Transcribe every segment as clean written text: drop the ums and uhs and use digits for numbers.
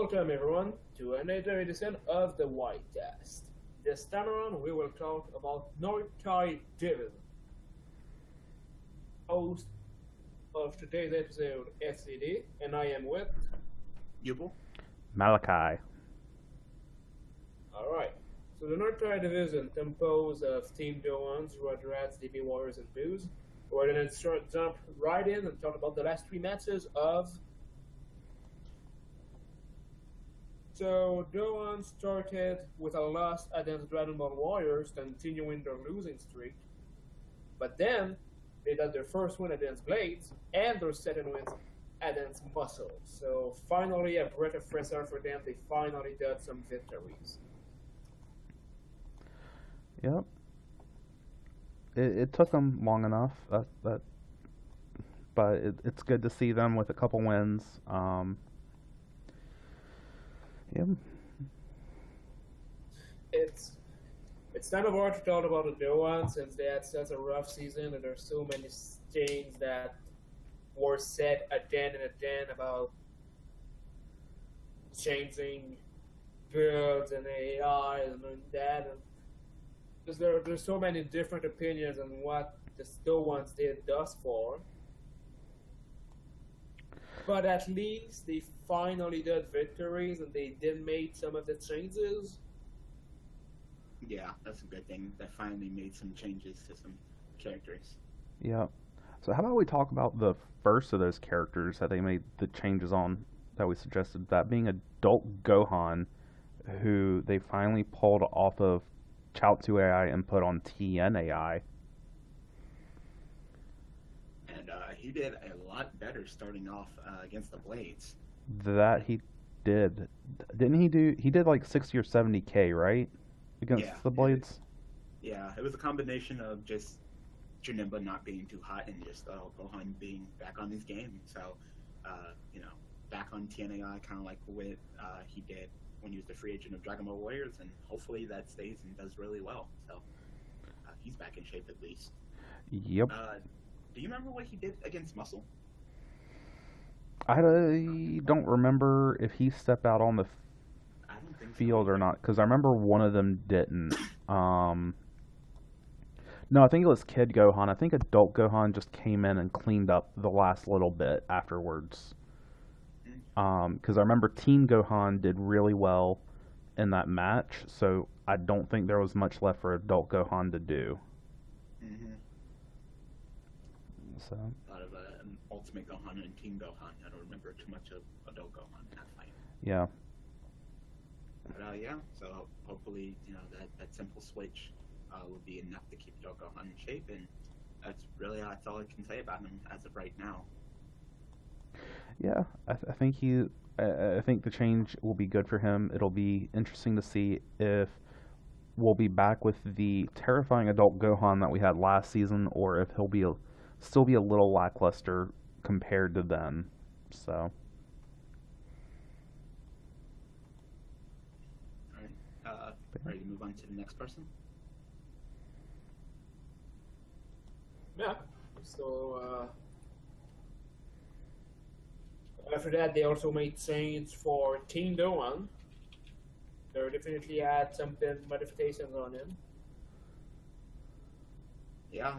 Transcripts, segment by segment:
Welcome everyone to another edition of the White Cast. This time around we will talk about North Thai Division. Host of today's episode FCD, and I am with. Yubel? Malachi. Alright. So the North Thai Division composed of Team Doans, Red Rats, DB Warriors, and Booze. We're gonna jump right in and talk about the last three matches of. So Doan started with a loss against Dragonball Warriors, continuing their losing streak. But then they got their first win against Blades and their second win against Muscle. So finally a breath of fresh air for them. They finally got some victories. Yep. It took them long enough, but it's good to see them with a couple wins. Yeah. It's kind of hard to talk about the Doan since they had such a rough season and there's so many things that were said again and again about changing builds and AI and that, and because there's so many different opinions on what the Doans did thus far. But at least they finally got victories and they did make some of the changes. Yeah, that's a good thing. They finally made some changes to some characters. Yep. So how about we talk about the first of those characters that they made the changes on that we suggested, that being Adult Gohan, who they finally pulled off of Chaozu AI and put on TN AI. And he did a lot better starting off against the Blades. That he did. Didn't he do? He did like 60 or 70K, right? Against Yeah, the Blades? Yeah, it was a combination of just Janemba not being too hot and just Gohan being back on his game. So, back on TNAI, kind of like what he did when he was the free agent of Dragon Ball Warriors, and hopefully that stays and does really well. So, he's back in shape at least. Yep. Do you remember what he did against Muscle? I don't remember if he stepped out on the I don't think field so. or not, because I remember one of them didn't. No, I think it was Kid Gohan. I think Adult Gohan just came in and cleaned up the last little bit afterwards. Because I remember Teen Gohan did really well in that match, so I don't think there was much left for Adult Gohan to do. Mm-hmm. So. Thought of an Ultimate Gohan and Team Gohan. I don't remember too much of Adult Gohan in that fight. Yeah. But yeah, so hopefully, that simple switch will be enough to keep Adult Gohan in shape, and that's all I can say about him as of right now. Yeah, I think I think the change will be good for him. It'll be interesting to see if we'll be back with the terrifying Adult Gohan that we had last season, or if he'll still be a little lackluster compared to then. So. All right, ready to move on to the next person? Yeah. So after that, they also made change for Team Doan. They definitely had some modifications on him. Yeah.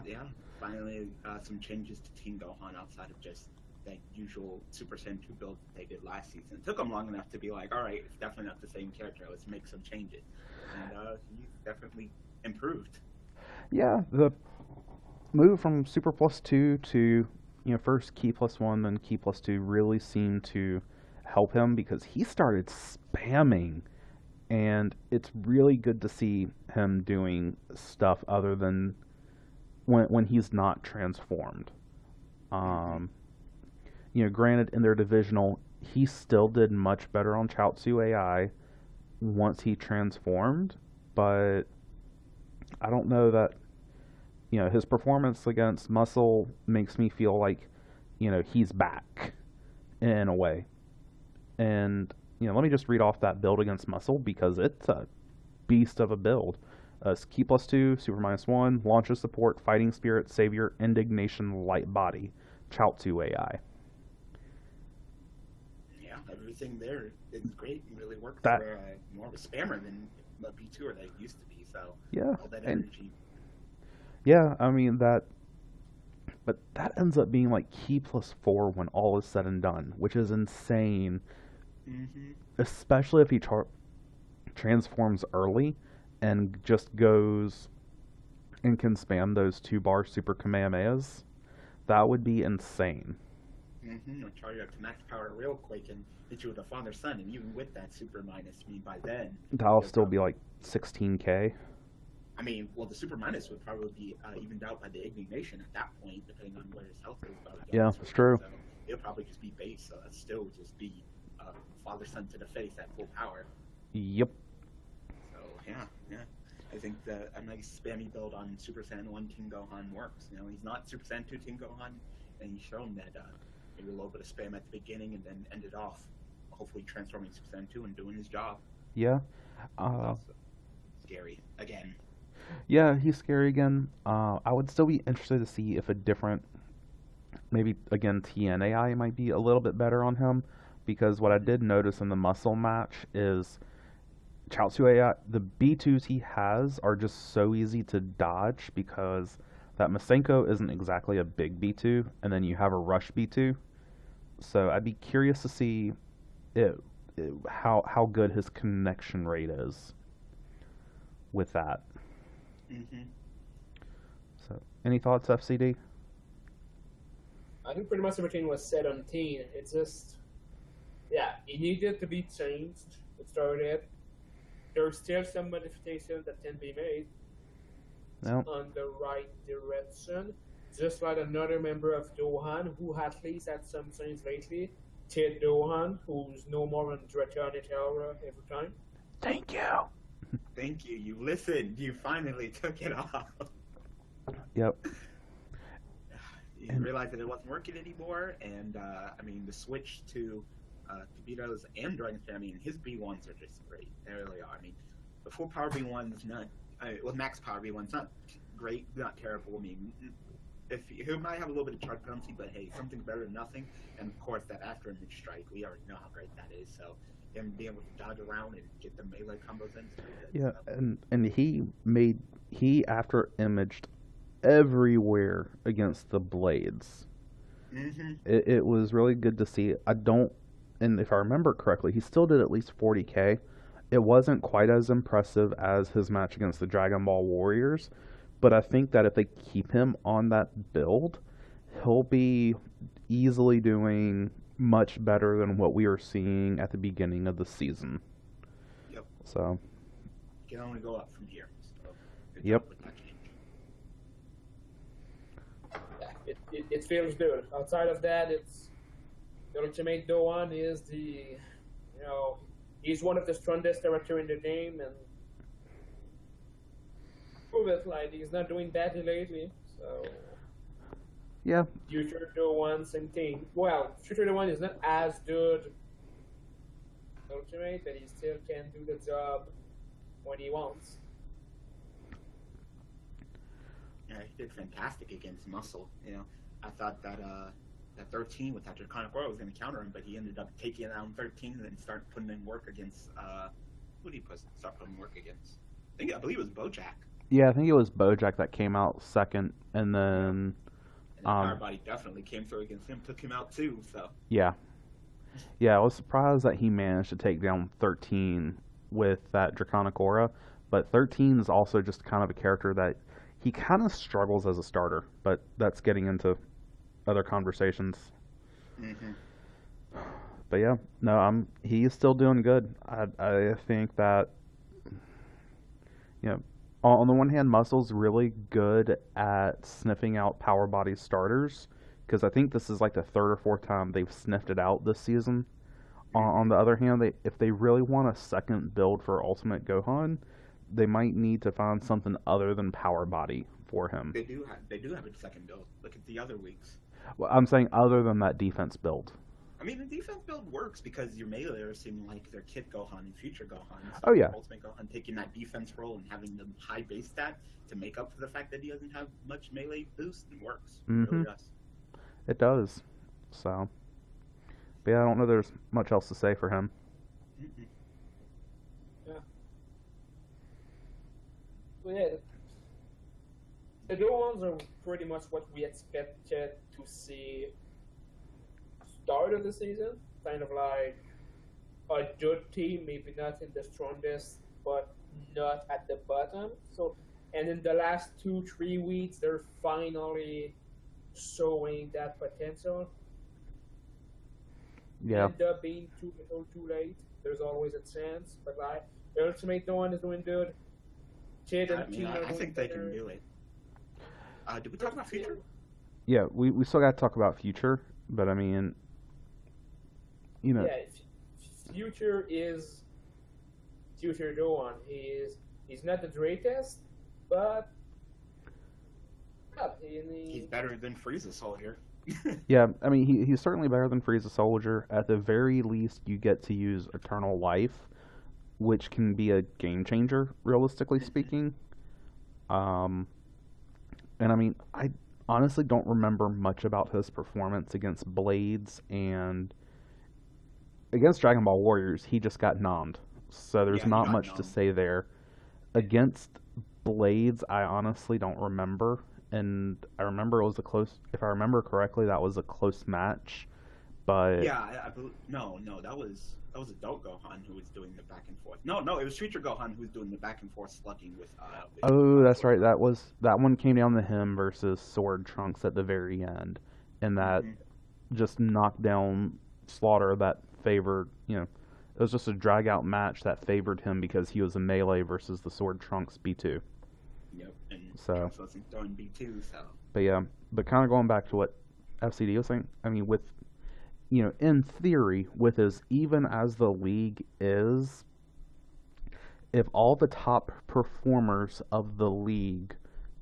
Finally, some changes to Team Gohan outside of just that usual Super Saiyan 2 build that they did last season. It took them long enough to be like, all right, it's definitely not the same character. Let's make some changes. And he's definitely improved. Yeah, the move from Super Plus 2 to first Key Plus 1, then Key Plus 2 really seemed to help him because he started spamming, and it's really good to see him doing stuff other than when he's not transformed. Granted, in their divisional, he still did much better on Chaozu AI once he transformed, but I don't know that his performance against Muscle makes me feel like he's back in a way. And let me just read off that build against Muscle because it's a beast of a build. Key plus 2, Super minus 1, Launcher support, Fighting Spirit, Savior, Indignation, Light Body, Chaozu AI. Yeah, everything there is great and really works That for more of a spammer than a B2er that it used to be. So yeah, all that and energy. yeah, I mean that, but that ends up being like key +4 when all is said and done, which is insane, Hmm. especially if he transforms early and just goes and can spam those 2-bar super Kamehamehas. That would be insane. Or charge up to max power real quick and hit you with a father son, and even with that super minus, I mean, by then That'll you're still be probably. like 16k. I mean, well, the super minus would probably be evened out by the Ignition at that point, depending on where his health is. But Yeah, against it's Rubik, true. so it'll probably just be base. So that still would just be father son to the face at full power. Yep. So yeah. I think that a nice spammy build on Super Saiyan 1 King Gohan works. You know, he's not Super Saiyan 2 King Gohan, and he's shown that maybe a little bit of spam at the beginning and then ended off, hopefully transforming Super Saiyan 2 and doing his job. Yeah. Also scary again. Yeah, he's scary again. I would still be interested to see if a different, maybe again TNAI might be a little bit better on him, because what I did notice in the muscle match is Chaozu AI, the B2s he has are just so easy to dodge because that Masenko isn't exactly a big B2, and then you have a rush B2. So I'd be curious to see it, how good his connection rate is with that. Hmm. So, any thoughts, FCD? I think pretty much everything was said on Teen. It's just, yeah, it needed to be changed. It started. There's still some modifications that can be made No. on the right direction. Just like another member of Dohan who at least had some things lately. Ted Dohan, who's no more on Dratonic Aura every time. Thank you. Thank you. You listened. You finally took it off. Yep. You And realized that it wasn't working anymore, and I mean, the switch to Kabuto's and Dragon's Fan, I mean, his B1s are just great. They really are. I mean, the full power B1's not, well, max power B1's not great, not terrible. I mean, if he might have a little bit of charge penalty, but hey, something's better than nothing. And of course, that after image strike, we already know how great that is. So him being able to dodge around and get the melee combos in. yeah, and he after imaged everywhere against the blades. Mm-hmm. It was really good to see. I don't, and if I remember correctly, he still did at least 40k. It wasn't quite as impressive as his match against the Dragon Ball Warriors, but I think that if they keep him on that build, he'll be easily doing much better than what we were seeing at the beginning of the season. Yep. So, Can only go up from here. So good Yep. job with that change. Yeah, it feels good. Outside of that, it's the Ultimate Doan is he's one of the strongest character in the game, and prove it, like, he's not doing badly lately, so yeah, future Doan, same thing. Well, future Doan is not as good Ultimate, but he still can do the job when he wants. Yeah, he did fantastic against Muscle. You know, I thought that that 13 with that Draconic Aura was going to counter him, but he ended up taking down 13 and then start putting in work against who did he start putting work against? I believe it was Bojack. yeah. I think it was Bojack that came out second, and then And Power Body definitely came through against him, took him out too. So yeah, I was surprised that he managed to take down 13 with that Draconic Aura, but 13 is also just kind of a character that he kind of struggles as a starter, but that's getting into other conversations. mm-hmm. But yeah, no, he's still doing good. I think that, you know, on the one hand, Muscle's really good at sniffing out Power Body starters, because I think this is like the third or fourth time they've sniffed it out this season. On the other hand, if they really want a second build for Ultimate Gohan, they might need to find something other than Power Body for him. They do have a second build. Look at the other weeks. Well, I'm saying other than that defense build. I mean, the defense build works because your meleeers seem like their Kid Gohan and Future Gohan. So Oh, yeah. Ultimate Gohan taking that defense role and having the high base stat to make up for the fact that he doesn't have much melee boost, and works. It Mm-hmm. really does. It does. So, But yeah, I don't know there's much else to say for him. Mm-mm. Yeah. But yeah, the good ones are pretty much what we expected to see start of the season. Kind of like a good team, maybe not in the strongest, but not at the bottom. So, and in the last 2 3 weeks, they're finally showing that potential. Yeah, End up being too little, too late. There's always a chance, but like Ultimate Dawn is doing good. Kid I and mean, Teen are I doing think they can better. do it. Did we talk about future? yeah. We still got to talk about future, but I mean, you know, Yeah, Future is Future Dawn. He's not the greatest, but yeah, He's better than Frieza Soldier. yeah. I mean, he's certainly better than Frieza Soldier. At the very least, you get to use Eternal Life, which can be a game changer, realistically speaking. Um, and I mean, I honestly don't remember much about his performance against Blades and against Dragon Ball Warriors. He just got nommed, so there's Yeah, he not got much to numb. say there. Against Blades, I honestly don't remember, and I remember it was a close. If I remember correctly, that was a close match. But Yeah, I believe. No, that was adult Gohan who was doing the back and forth. No, it was future Gohan who was doing the back and forth slugging with oh, that's right. Goku. That one came down to him versus Sword Trunks at the very end, and that Hmm. just knocked down Slaughter. That favored, it was just a drag out match that favored him because he was a melee versus the Sword Trunks B2. Yep, and So, Trunks wasn't throwing B2, so but yeah, but kind of going back to what FCD was saying. I mean, with in theory, with as even as the league is, if all the top performers of the league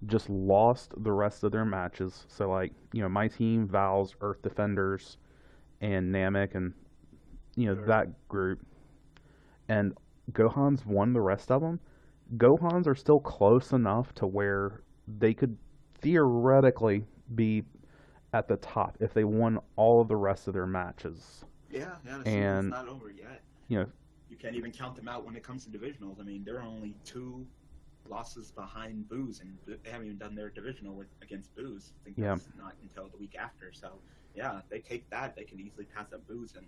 just lost the rest of their matches, so like, my team, Val's, Earth Defenders, and Namek, and, sure. that group, and Gohan's won the rest of them, Gohan's are still close enough to where they could theoretically be at the top if they won all of the rest of their matches. Yeah, the season's And, not over yet. you know, You can't even count them out when it comes to divisionals. I mean, there are only 2 losses behind Booze, and they haven't even done their divisional against Booze. I think yeah, that's not until the week after. So, yeah, if they take that, they can easily pass up Booze and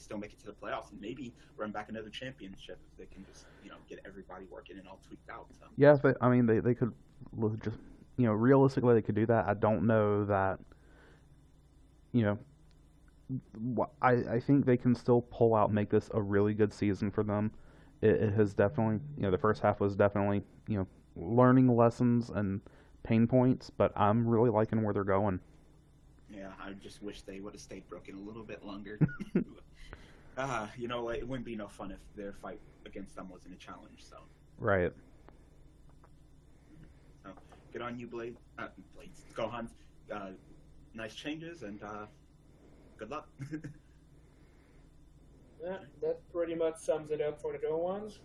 still make it to the playoffs and maybe run back another championship if they can just get everybody working and all tweaked out. So, yeah, I mean, they could just, realistically, they could do that. I don't know that, you know, I think they can still pull out, make this a really good season for them. It has definitely, the first half was definitely, learning lessons and pain points, but I'm really liking where they're going. yeah, I just wish they would have stayed broken a little bit longer. It wouldn't be no fun if their fight against them wasn't a challenge. So, Right. so good on you, Blades, Gohan. Nice changes and good luck. Yeah, that pretty much sums it up for the good ones.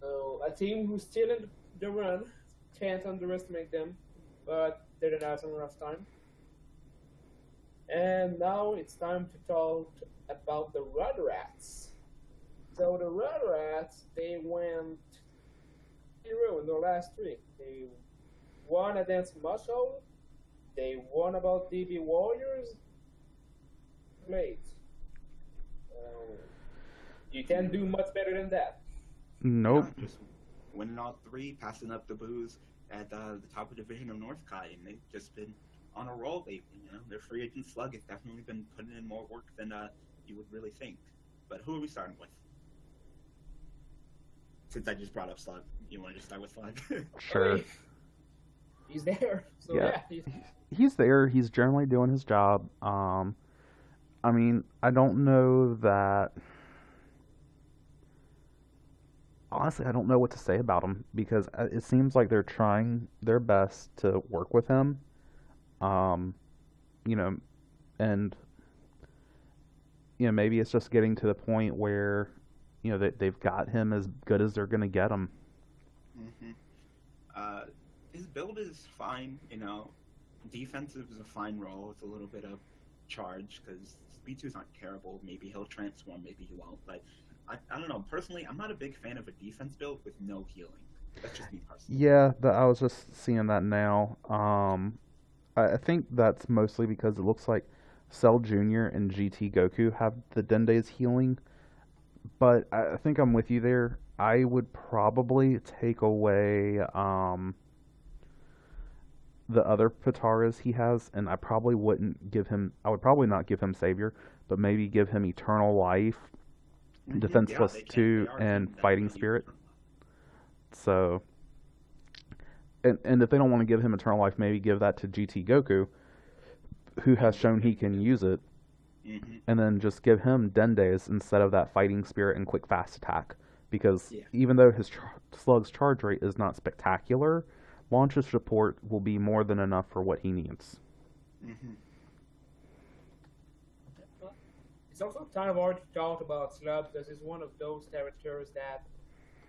So a team who's still in the run, can't underestimate them, but they did have some rough time. And now it's time to talk about the Rugrats. So the Rugrats, they went 0 in the last 3. They won against Muscle. They won about DB Warriors. Blades. You can't do much better than that. Nope. Yeah, just winning all 3, passing up the Booze at the top of the division of North Kai, and they've just been on a roll lately. Their free agent slug has definitely been putting in more work than you would really think. But who are we starting with? Since I just brought up Slug, you want to just start with Slug? Sure. Hey, he's there. So Yeah. yeah, He's there. He's generally doing his job. I mean, I don't know that. Honestly, I don't know what to say about him because it seems like they're trying their best to work with him. Um, you know, and maybe it's just getting to the point where they've got him as good as they're gonna get him. hmm His build is fine. Defensive is a fine role with a little bit of charge because B2's not terrible. Maybe he'll transform, maybe he won't. But I don't know. Personally, I'm not a big fan of a defense build with no healing. That's just me personally. Yeah, I was just seeing that now. I think that's mostly because it looks like Cell Jr. and GT Goku have the Dende's healing, but I think I'm with you there. I would probably take away the other Pataras he has, and I probably wouldn't give him. I would probably not give him Savior, but maybe give him Eternal Life, Defenseless Yeah, they 2, are and giving that Fighting really Spirit. good. So, and if they don't want to give him Eternal Life, maybe give that to GT Goku, who has shown he can use it, and then just give him Dende's instead of that Fighting Spirit and Quick Fast Attack. Because even though his Slug's charge rate is not spectacular, launch support will be more than enough for what he needs. It's also kind of hard to talk about Slug because he's one of those characters that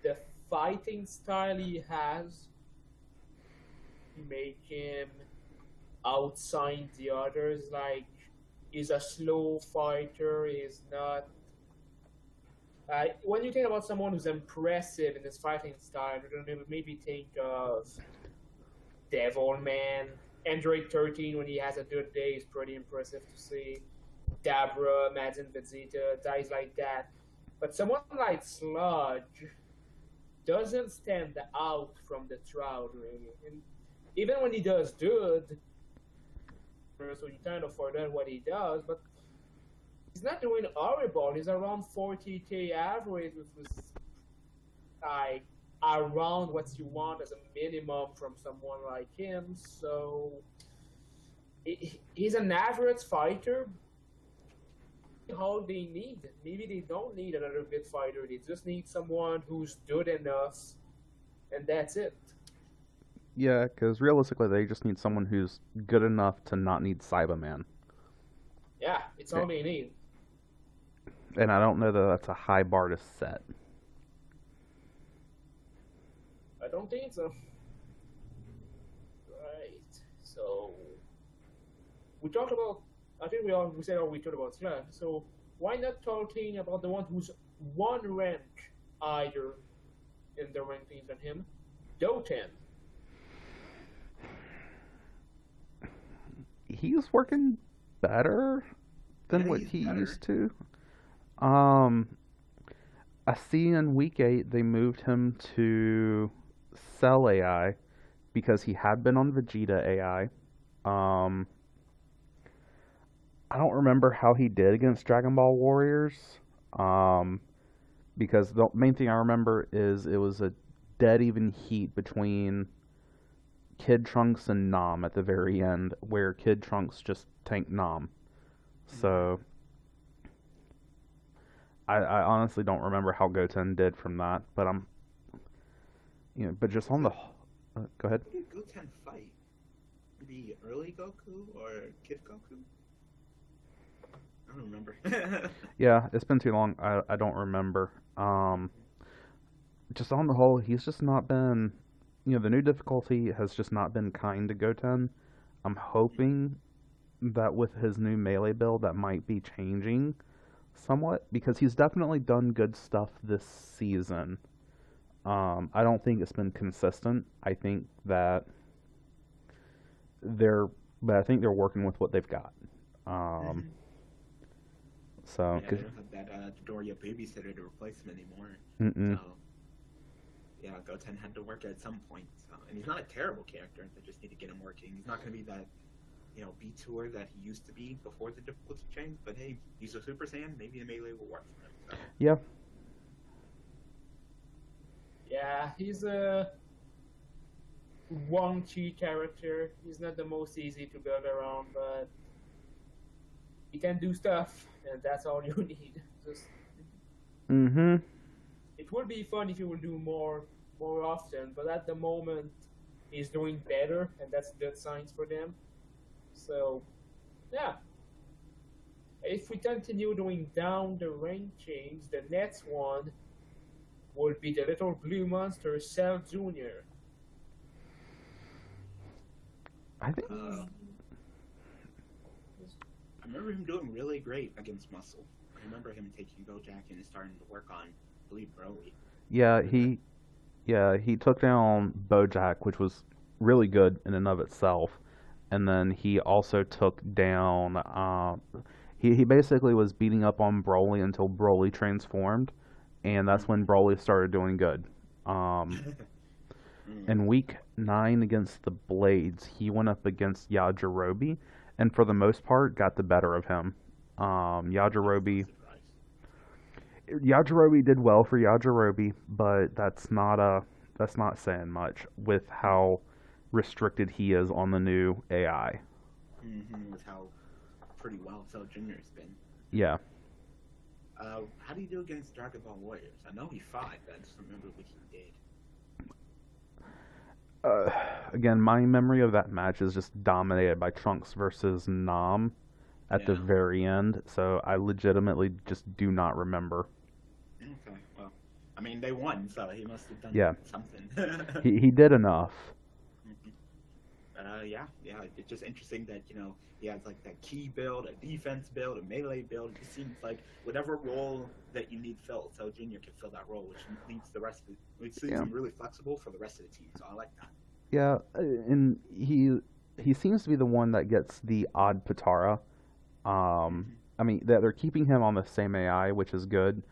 the fighting style he has make him outshine the others. Like, he's a slow fighter, he's not... when you think about someone who's impressive in his fighting style, you maybe think of Devilman. Android 13, when he has a good day, is pretty impressive to see. Dabra, Madden Vegeta, guys like that. But someone like Sludge doesn't stand out from the crowd, really. And even when he does good, so you kind of forget what he does, but he's not doing horrible. He's around 40k average, which was like around what you want as a minimum from someone like him. So he's an average fighter. How they need. Maybe they don't need another good fighter. They just need someone who's good enough, and that's it. Yeah, because realistically, they just need someone who's good enough to not need Cyberman. Yeah, it's all they need. And I don't know that that's a high bar to set. I don't think so. Right. So we talked about. I think we said all we talked about Slug. So why not talking about the one who's one rank higher in the rankings than him, Doten? He's working better than what he used to. I see in week 8 they moved him to Cell AI because he had been on Vegeta AI. I don't remember how he did against Dragon Ball Warriors, because the main thing I remember is it was a dead even heat between Kid Trunks and Nam at the very end, where Kid Trunks just tanked Nam. So I honestly don't remember how Goten did from that, but but just on the go ahead. Who did Goten fight? The early Goku or Kid Goku? I don't remember. Yeah, it's been too long. I don't remember. Just on the whole, he's just not been. The new difficulty has just not been kind to Goten. I'm hoping that with his new melee build, that might be changing somewhat, because he's definitely done good stuff this season. I don't think it's been consistent. I think that they're working with what they've got. So, they don't have that Doria babysitter to replace him anymore. So, yeah, Goten had to work at some point. So, and he's not a terrible character. They just need to get him working. He's not going to be that, B-tour that he used to be before the difficulty change. But hey, he's a Super Saiyan. Maybe the melee will work for him. So. Yeah. Yeah, he's a wonky character. He's not the most easy to build around, but he can do stuff, and that's all you need. Just. It would be fun if he would do more often, but at the moment, he's doing better, and that's good signs for them. So, yeah. If we continue going down the rankings, the next one would be the little blue monster, Cell Jr. I think. remember him doing really great against Muscle. I remember him taking Bojack and starting to work on, I believe, Broly. Yeah, With that. he took down Bojack, which was really good in and of itself. And then he also took down. He basically was beating up on Broly until Broly transformed, and that's when Mm-hmm. Broly started doing good. Um, Mm, in week 9 against the Blades, he went up against Yajirobe, and for the most part, got the better of him. that's no surprise. Yajirobe did well for Yajirobe, but that's not saying much with how restricted he is on the new AI. With how pretty well Cell Jr.'s been. Yeah. How do you do against Dragon Ball Warriors? I know he fought, but I just remember what he did. Uh, Again, my memory of that match is just dominated by Trunks versus Nam at the Yeah. very end, so I legitimately just do not remember. Okay. Well, I mean, they won, so he must have done Yeah, something. he did enough. Mhm. Yeah. It's just interesting that he has like that key build, a defense build, a melee build. It seems like whatever role that you need filled, so Junior can fill that role, which leaves the rest of it. Which leaves Yeah, him really flexible for the rest of the team. So I like that. yeah, and he seems to be the one that gets the odd Patara. Hmm. I mean, they're keeping him on the same AI, which is good,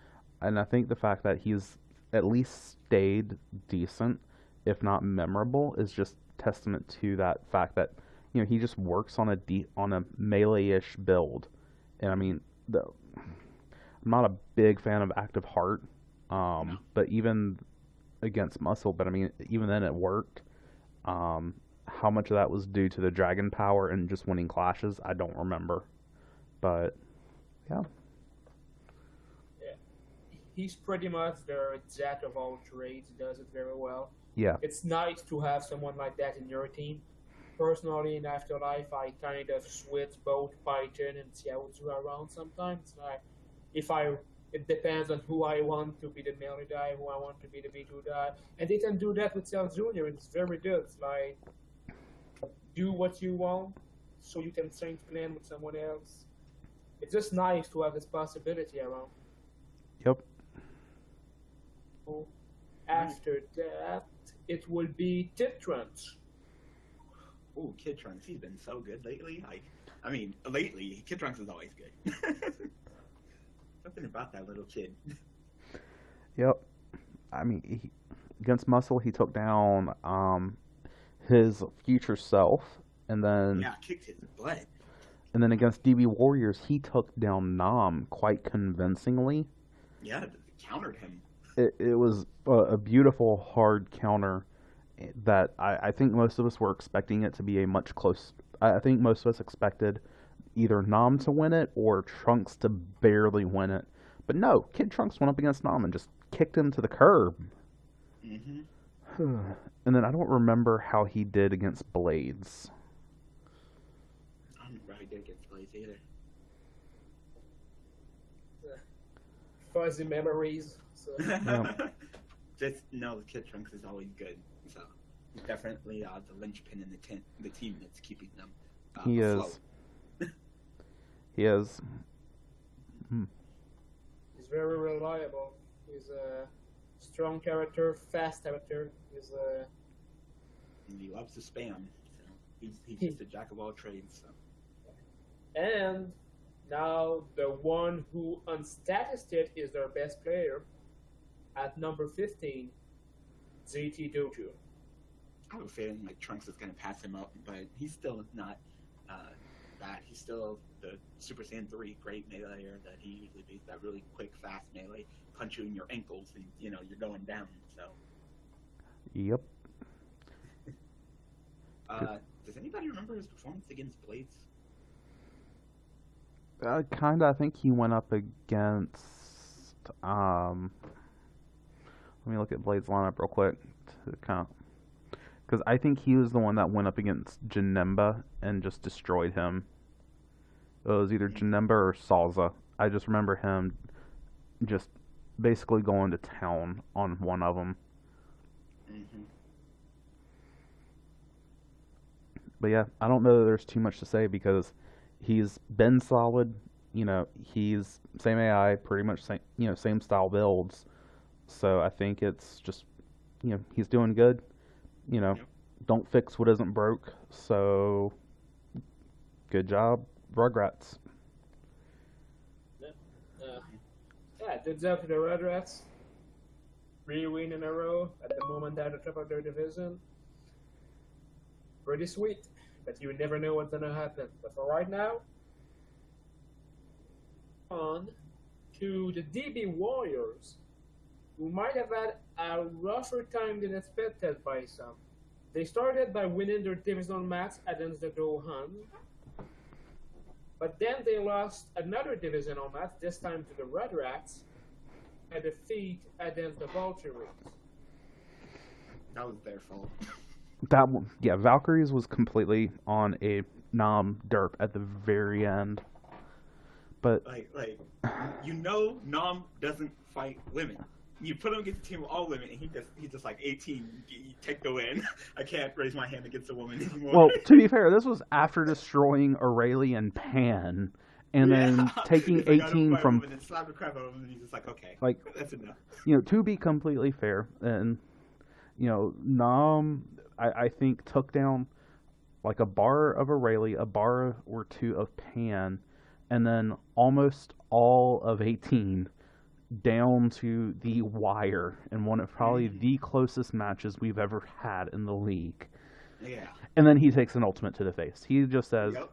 and I think the fact that he's at least stayed decent, if not memorable, is just testament to that fact that he just works on on a melee-ish build, and I mean, I'm not a big fan of Active Heart, No. but even against Muscle, but I mean, even then it worked. How much of that was due to the Dragon Power and just winning clashes, I don't remember, but yeah, Yeah. He's pretty much the jack of all trades, does it very well. yeah. It's nice to have someone like that in your team. Personally, in Afterlife, I kind of switch both Python and Xiaozu around sometimes. Like, if I, it depends on who I want to be the melee guy, who I want to be the B2 guy, and they can do that with Xiao Junior. It's very good. It's like do what you want, so you can change plan with someone else. It's just nice to have this possibility around. Yep. All right. After that, it will be Tip Trunks. Oh, Kid Trunks, he's been so good lately. I mean, lately Kid Trunks is always good. Something about that little kid. Yep. I mean, against Muscle, he took down his future self, and then Yeah, kicked his butt. against DB Warriors, he took down Nam quite convincingly. Yeah, countered him. It was a beautiful hard counter that I think most of us were expecting it to be a much close. I think most of us expected either Nam to win it or Trunks to barely win it. But no, Kid Trunks went up against Nam and just kicked him to the curb. Hmm. And then I don't remember how he did against Blades. I don't remember how he did against Blaze either. Fuzzy memories. So Yeah, Just know Kid Trunks is always good. So he's definitely the linchpin in the team that's keeping them he afloat. is. He is. Hmm. he's very reliable. He's a strong character, fast character. And he loves to spam. So he's just a jack of all trades. So. And now the one who on statistic is their best player at number 15, ZT Dojo. I have a feeling like Trunks is gonna pass him up, but he's still not uh, that. He's still the Super Saiyan 3 great meleeer that he usually beats. That really quick, fast melee, punch you in your ankles, and you're going down. So, Yep. does anybody remember his performance against Blades? Kinda. I think he went up against. Um, Let me look at Blade's lineup real quick to count. Because I think he was the one that went up against Janemba and just destroyed him. It was either Janemba or Salza. I just remember him just basically going to town on one of them. Mm-hmm. But yeah, I don't know that there's too much to say because he's been solid. He's same AI, pretty much same, same style builds. So I think it's just, he's doing good. You know, Yep. don't fix what isn't broke. So good job, Rugrats. Uh, yeah, good job to the Rugrats. 3 wins in a row at the moment they're at the top of their division. Pretty sweet, but you never know what's gonna happen. But for right now, on to the DB Warriors, who might have had a rougher time than expected by some. They started by winning their divisional match against the Gohan, but then they lost another divisional match, this time to the Rugrats, a defeat against the Vultures. That was their fault. That one, yeah, Valkyries was completely on a nom derp at the very end. But Nom doesn't fight women. You put him against a team of all women, and he's just like 18. You take the win. I can't raise my hand against a woman anymore. well, to be fair, this was after destroying Aurelie and Pan, and then taking He's like, 18 from. and slap the crap out of him, and he's just like, okay, like that's enough. To be completely fair, and Nom, I think took down like a bar of Aurelie, a bar or two of Pan, and then almost all of 18 down to the wire in one of probably the closest matches we've ever had in the league. Yeah. And then he takes an ultimate to the face. He just says, Yep.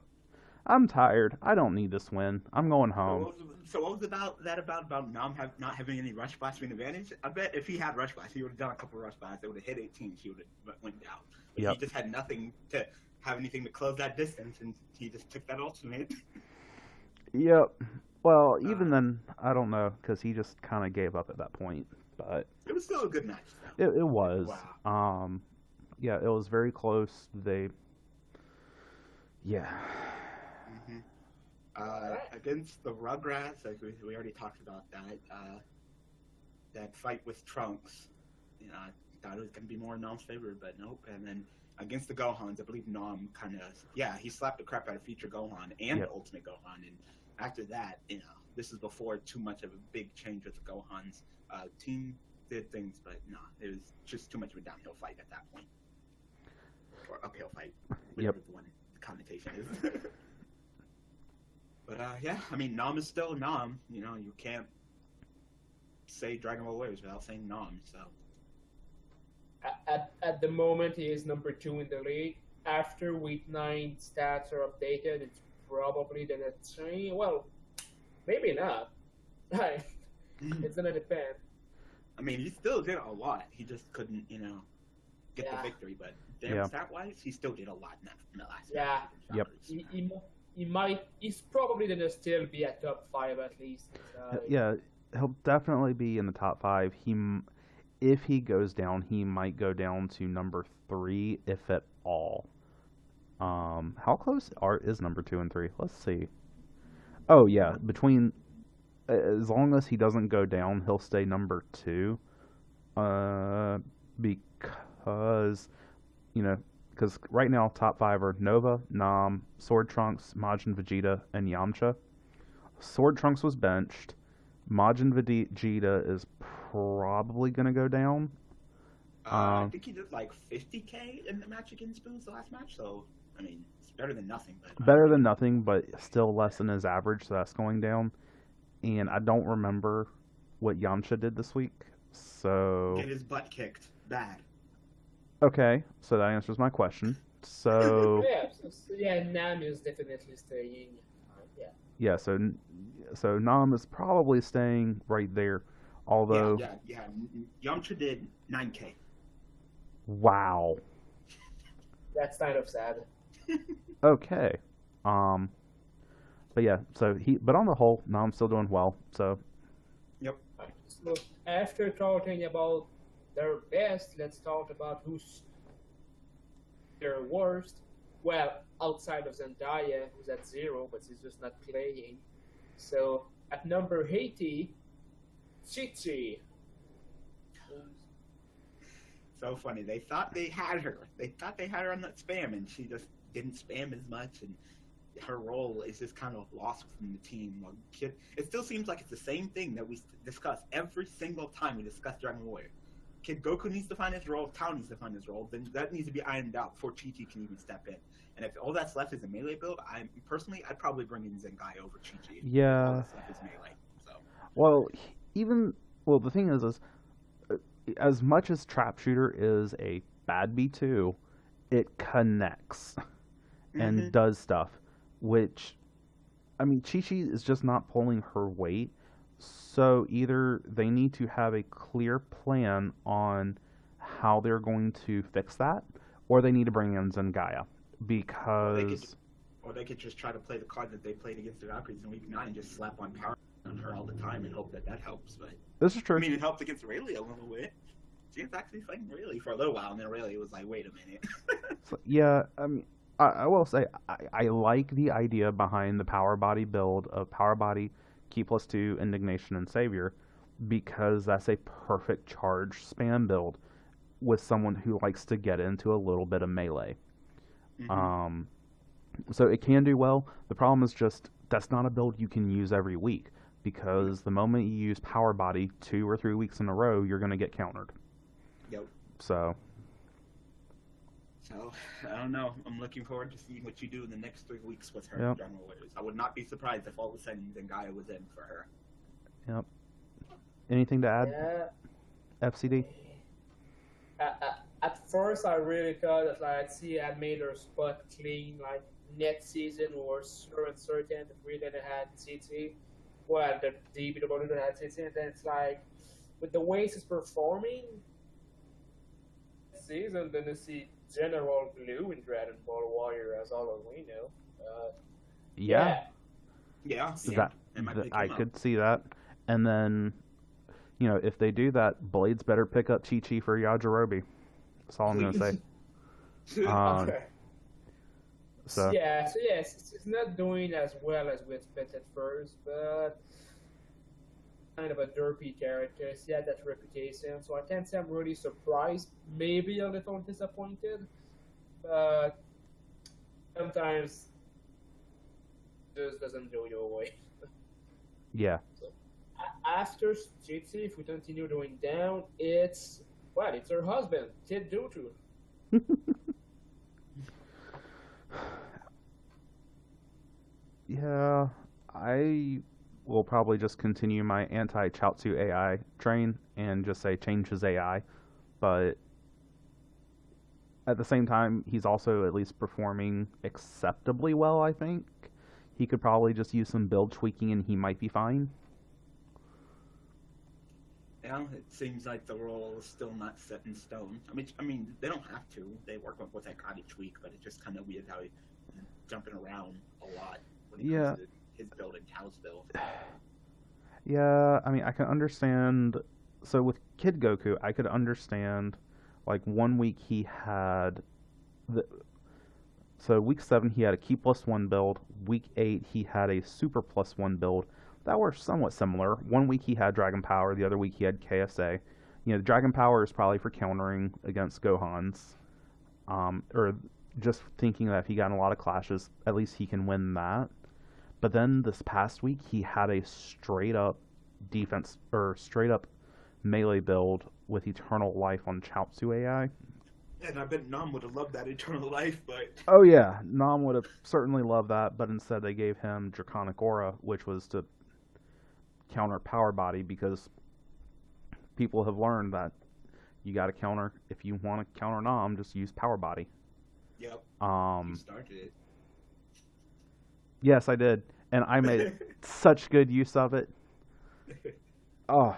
I'm tired. I don't need this win. I'm going home. So what was about Nom not having any rush blasting advantage? I bet if he had rush blast, he would have done a couple of rush blasts. They would have hit 18. He would have went down. But Yep. He just had nothing to have anything to close that distance, and he just took that ultimate. Yep. Well, even then, I don't know, because he just kind of gave up at that point. But It was still a good match, though. it was. Wow. Yeah, it was very close. Yeah. Against the Rugrats, like we already talked about that. That fight with Trunks, I thought it was going to be more Nom's favorite, but nope. And then against the Gohans, I believe Nom he slapped the crap out of Future Gohan and the Ultimate Gohan. And after that, this is before too much of a big change with the Gohans. Team did things, but no, it was just too much of a downhill fight at that point. Or uphill fight, whatever the connotation is. But Nom is still Nom. You can't say Dragon Ball Warriors without saying Nom. So at the moment, he is number 2 in the league. After week 9 stats are updated, it's probably the next change. Well, maybe not. It's gonna depend. He still did a lot. He just couldn't, get the victory. But stat-wise, he still did a lot in the last match. Yep. He's probably gonna still be at top 5 at least. Yeah, he'll definitely be in the top 5. If he goes down, he might go down to number 3, if at all. How close is number 2 and 3? Let's see. Oh yeah, as long as he doesn't go down, he'll stay number 2. Because right now top 5 are Nova, Nom, Sword Trunks, Majin Vegeta, and Yamcha. Sword Trunks was benched. Majin Vegeta is probably gonna go down. I think he did like 50K in the match against Boo's the last match, so it's better than nothing. Better than nothing, but still less than his average, so that's going down. And I don't remember what Yamcha did this week, so get his butt kicked bad. Okay, so that answers my question. So Nam is definitely staying. Yeah, so Nam is probably staying right there, although Yamcha did 9K. Wow. That's kind of sad. Okay. But yeah, but on the whole, Nam's still doing well. So. Yep. So after talking about their best, let's talk about who's their worst. Well, outside of Zendaya, who's at 0, but she's just not playing. So at number 80, Chi-Chi. So funny. They thought they had her. They thought they had her on that spam, and she just didn't spam as much. And her role is just kind of lost within the team. Like, Kid, it still seems like it's the same thing that we discuss every single time we discuss Dragon Warrior. Kid Goku needs to find his role, Tao needs to find his role, then that needs to be ironed out before Chi-Chi can even step in. And if all that's left is a melee build, I'd probably bring in Zengai over Chi-Chi. Yeah. All that's left is melee. So. Well, the thing is as much as Trap Shooter is a bad B2, it connects and does stuff, which, I mean, Chi-Chi is just not pulling her weight. So either they need to have a clear plan on how they're going to fix that, or they need to bring in Zengaya, because... Or they could just try to play the card that they played against the Valkyries in Week 9 and just slap on power on her all the time and hope that helps. But this is true. I mean, it helped against Rayleigh a little bit. She was actually fighting Rayleigh for a little while, and then Rayleigh was like, wait a minute. So, yeah, I mean, I will say, I like the idea behind the Power Body build of Power Body, Key +2, Indignation, and Savior, because that's a perfect charge spam build with someone who likes to get into a little bit of melee. So it can do well. The problem is just that's not a build you can use every week, because the moment you use Power Body 2 or 3 weeks in a row, you're going to get countered. Yep. So, I don't know. I'm looking forward to seeing what you do in the next 3 weeks with her Yep. Dragon Warriors. I would not be surprised if all of a sudden Zengaya was in for her. Yep. Anything to add, Yeah. FCD? At first, I really thought that like she had made her spot clean. Like next season, we were sure and certain that we're gonna have TT. Well, the DBW gonna have TT, and then it's like with the way she's performing this season, then you see General Blue in Dragon Ball Warrior, as all as we know. Yeah. Yeah. I could see that. And then, if they do that, Blades better pick up Chi-Chi for Yajirobe. That's all I'm going to say. Okay. So Yes, it's not doing as well as we expected first, but kind of a derpy character. She had that reputation, so I can't say I'm really surprised. Maybe a little disappointed, but sometimes it just doesn't go your way. Yeah. So, after Jitsi, if we continue going down, it's her husband, Kid Goku. Yeah, I will probably just continue my anti-Chaozu AI train and just say change his AI, but at the same time, he's also at least performing acceptably well, I think. He could probably just use some build tweaking and he might be fine. Yeah, it seems like the role is still not set in stone. I mean, they don't have to. They work with what they got each week, but it's just kind of weird how he's jumping around a lot when it comes to his build and Tao's build. Yeah, I mean, I can understand. So with Kid Goku, I could understand, like, 1 week he had so week 7 he had a Key +1 build. Week 8 he had a Super +1 build. That were somewhat similar. 1 week he had Dragon Power, the other week he had KSA. The Dragon Power is probably for countering against Gohan's. Or just thinking that if he got in a lot of clashes, at least he can win that. But then this past week he had a straight up defense, or straight up melee build with Eternal Life on Chaozu AI. And I bet Nam would have loved that Eternal Life, but... Oh yeah, Nam would have certainly loved that, but instead they gave him Draconic Aura, which was to counter Power Body, because people have learned that you got to counter, if you want to counter Nam, just use Power Body. Yep. You started it. Yes, I did, and I made such good use of it. Oh,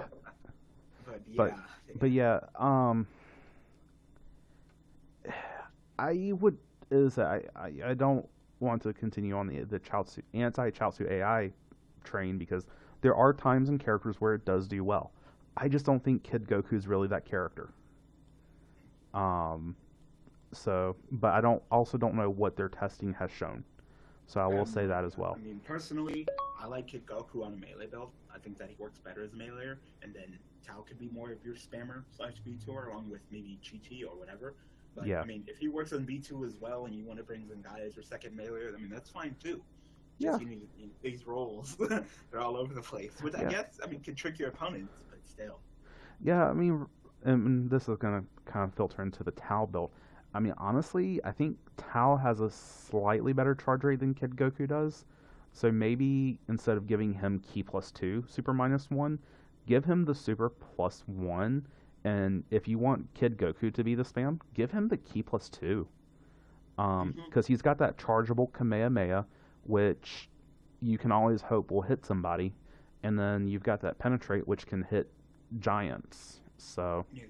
but yeah, I would I don't want to continue on the Chaozu, anti-Chaozu AI train, because there are times and characters where it does do well. I just don't think Kid Goku is really that character. So, but I don't know what their testing has shown. So I will say that as well. I mean, personally, I like Kid Goku on a melee build. I think that he works better as a meleeer, and then Tao could be more of your spammer / B2, along with maybe Chi-Chi or whatever. But Yeah. I mean, if he works on B2 as well, and you want to bring Zengai as your second melee, I mean that's fine too. Yeah. Just you need these roles. They're all over the place, which I Yeah. guess I mean can trick your opponents, but still. Yeah, I mean, and this is going to kind of filter into the Tao build. I mean, honestly, I think Tao has a slightly better charge rate than Kid Goku does. So maybe instead of giving him Ki +2, Super -1, give him the Super +1. And if you want Kid Goku to be the spam, give him the Ki +2. Because he's got that chargeable Kamehameha, which you can always hope will hit somebody. And then you've got that Penetrate, which can hit giants. So Yeah.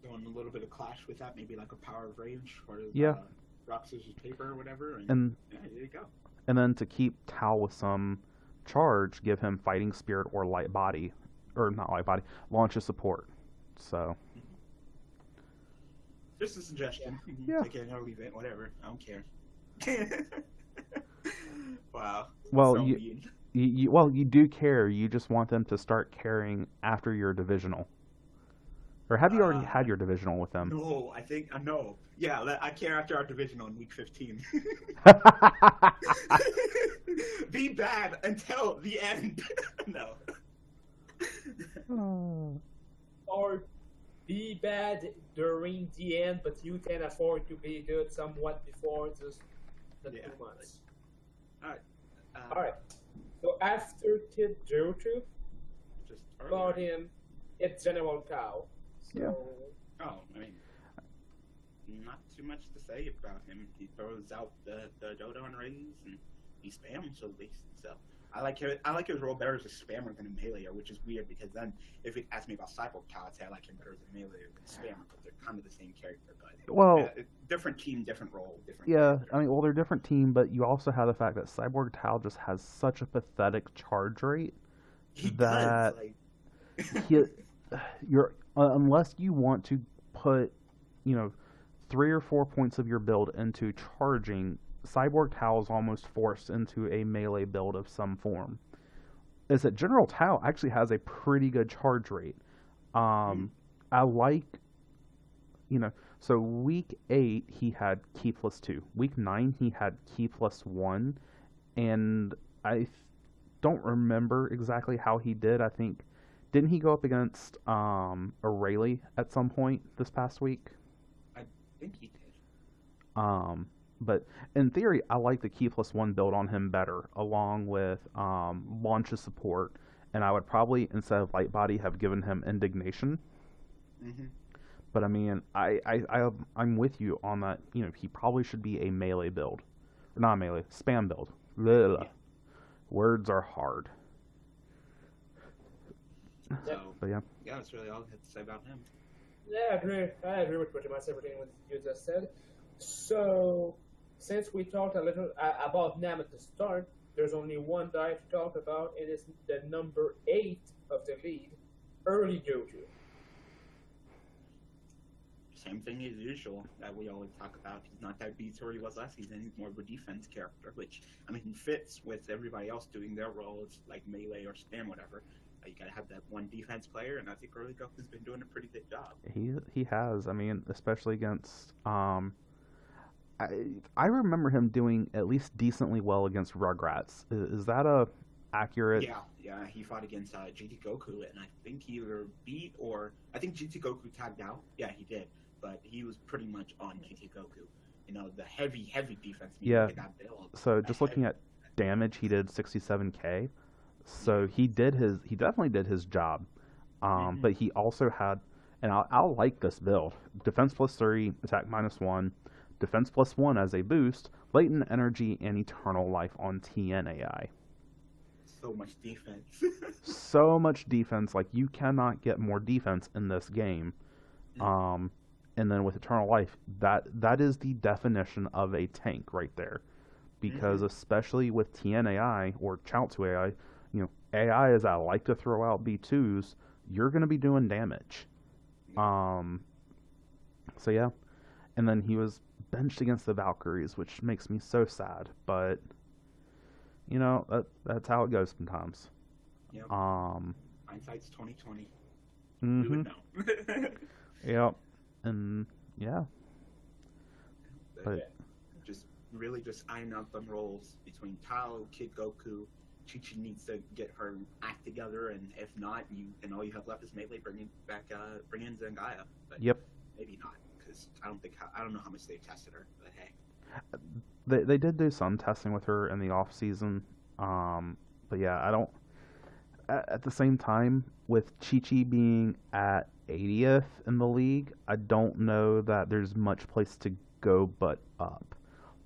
Doing a little bit of clash with that, maybe like a Power of Rage or yeah, rock scissors paper or whatever, and yeah, there you go. and then to keep Tao with some charge, give him Fighting Spirit or Light Body, or not Light Body, Launch of Support. So Just a suggestion. Yeah. Take it or leave it, whatever. I don't care. Wow. Well, So you- mean. you do care. You just want them to start caring after your divisional, or have you already had your divisional with them? No, I think no. Yeah, I care after our divisional in week 15. Be bad until the end. No. Or be bad during the end, but you can afford to be good somewhat before just the Yeah. 2 months. Alright. Alright. So after Kid Joju, Just about earlier. him, it's General Tao. So Yeah. Oh, I mean, not too much to say about him. He throws out the Dodon rings and he spams at least. So I like his role better as a spammer than a meleeer, which is weird because then if it asked me about Cyborg Tao, I'd say I like him better as a meleeer than a spammer because they're kind of the same character. But Well, different team, different role, different. yeah, character. I mean, well, they're different team, but you also have the fact that Cyborg Tao just has such a pathetic charge rate He that does, like, he, you're unless you want to put, 3 or 4 points of your build into charging, Cyborg Tao is almost forced into a melee build of some form. Is that General Tao actually has a pretty good charge rate. I like, so week 8 he had Ki +2. Week 9 he had Ki +1, and I don't remember exactly how he did. I think didn't he go up against Rayleigh at some point this past week? I think he did. But in theory, I like the Ki +1 build on him better, along with launch of support. And I would probably, instead of Light Body, have given him Indignation. Mm-hmm. But I mean, I'm with you on that. He probably should be a melee build, or not melee, spam build. Blah. Yeah. Words are hard. So But yeah, that's really all I had to say about him. yeah, I agree with pretty much everything what you just said. So since we talked a little about Nam at the start, there's only one guy to talk about. It is the number 8 of the league, early Joju. Same thing as usual that we always talk about. He's not that beats where he was last season. He's more of a defense character, which, I mean, he fits with everybody else doing their roles, like melee or spam, whatever. You gotta have that one defense player, and I think early Goku's been doing a pretty good job. he has. I mean, especially against I remember him doing at least decently well against Rugrats. Is that a accurate? Yeah, he fought against GT Goku, and I think he either beat or I think GT Goku tagged out. Yeah, he did, but he was pretty much on GT Goku. The heavy defense. Yeah. That build. So just looking at damage, he did 67k. So he definitely did his job. But he also had, and I like this build: defense +3, attack -1, defense +1 as a boost, latent energy, and eternal life on TNAI. So much defense. So much defense, like you cannot get more defense in this game. And then with eternal life, that is the definition of a tank right there. Because especially with TNAI or Chaozu AI, AI as I like to throw out B2s, you're going to be doing damage. So yeah. And then he was benched against the Valkyries, which makes me so sad, but that's how it goes sometimes. Yep. Hindsight's 2020. Mm-hmm. We would know. Yep. And Yeah, but Yeah. Just really just iron out them roles between Tao, Kid Goku. Chi-Chi needs to get her act together, and if not, all you have left is Melee. Bring in Zangaya, but yep, maybe not because I don't know how much they tested her, but hey. they did do some testing with her in the off season. But yeah, I don't. At the same time, with Chi Chi being at 80th in the league, I don't know that there's much place to go but up.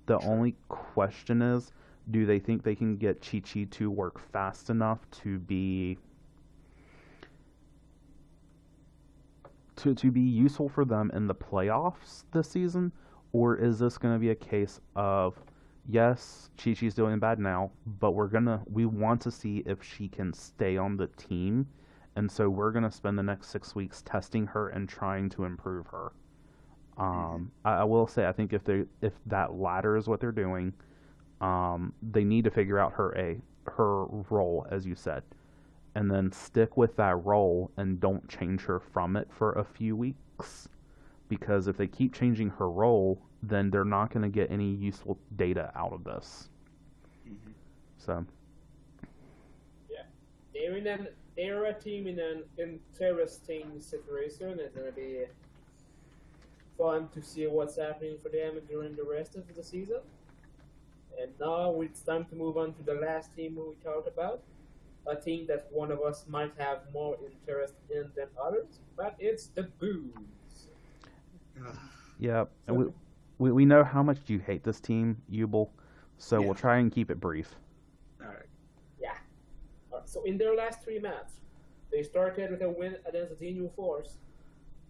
The True. only question is, do they think they can get Chi Chi to work fast enough to be to be useful for them in the playoffs this season, or is this going to be a case of yes, Chi Chi's doing bad now, but we want to see if she can stay on the team, and so we're gonna spend the next 6 weeks testing her and trying to improve her. I will say I think if that latter is what they're doing, they need to figure out her role, as you said, and then stick with that role and don't change her from it for a few weeks. Because if they keep changing her role, then they're not going to get any useful data out of this. Mm-hmm. So, Yeah. They're a team in an interesting situation. It's gonna be fun to see what's happening for them during the rest of the season. And now it's time to move on to the last team we talked about. A team that one of us might have more interest in than others, but it's the Boos. yeah, and we know how much you hate this team, Ubel, so Yeah. we'll try and keep it brief. All right. Yeah. So in their last 3 matches, they started with a win against the New Force,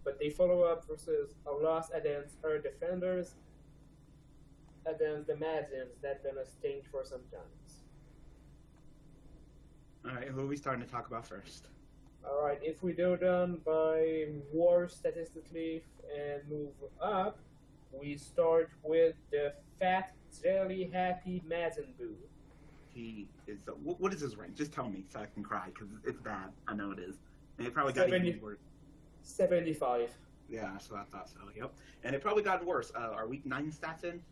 but they follow up versus a loss against her defenders, against the Magians that gonna stink for some times. All right. Who are we starting to talk about first? Alright, if we go down by war statistically and move up, we start with the fat, jelly, happy Majin Buu. He is. What is his rank? Just tell me so I can cry because it's bad. I know it is. And it probably got 70. even worse. 75. Yeah, so I thought so. Yep. And it probably got worse. Are week 9 stats in?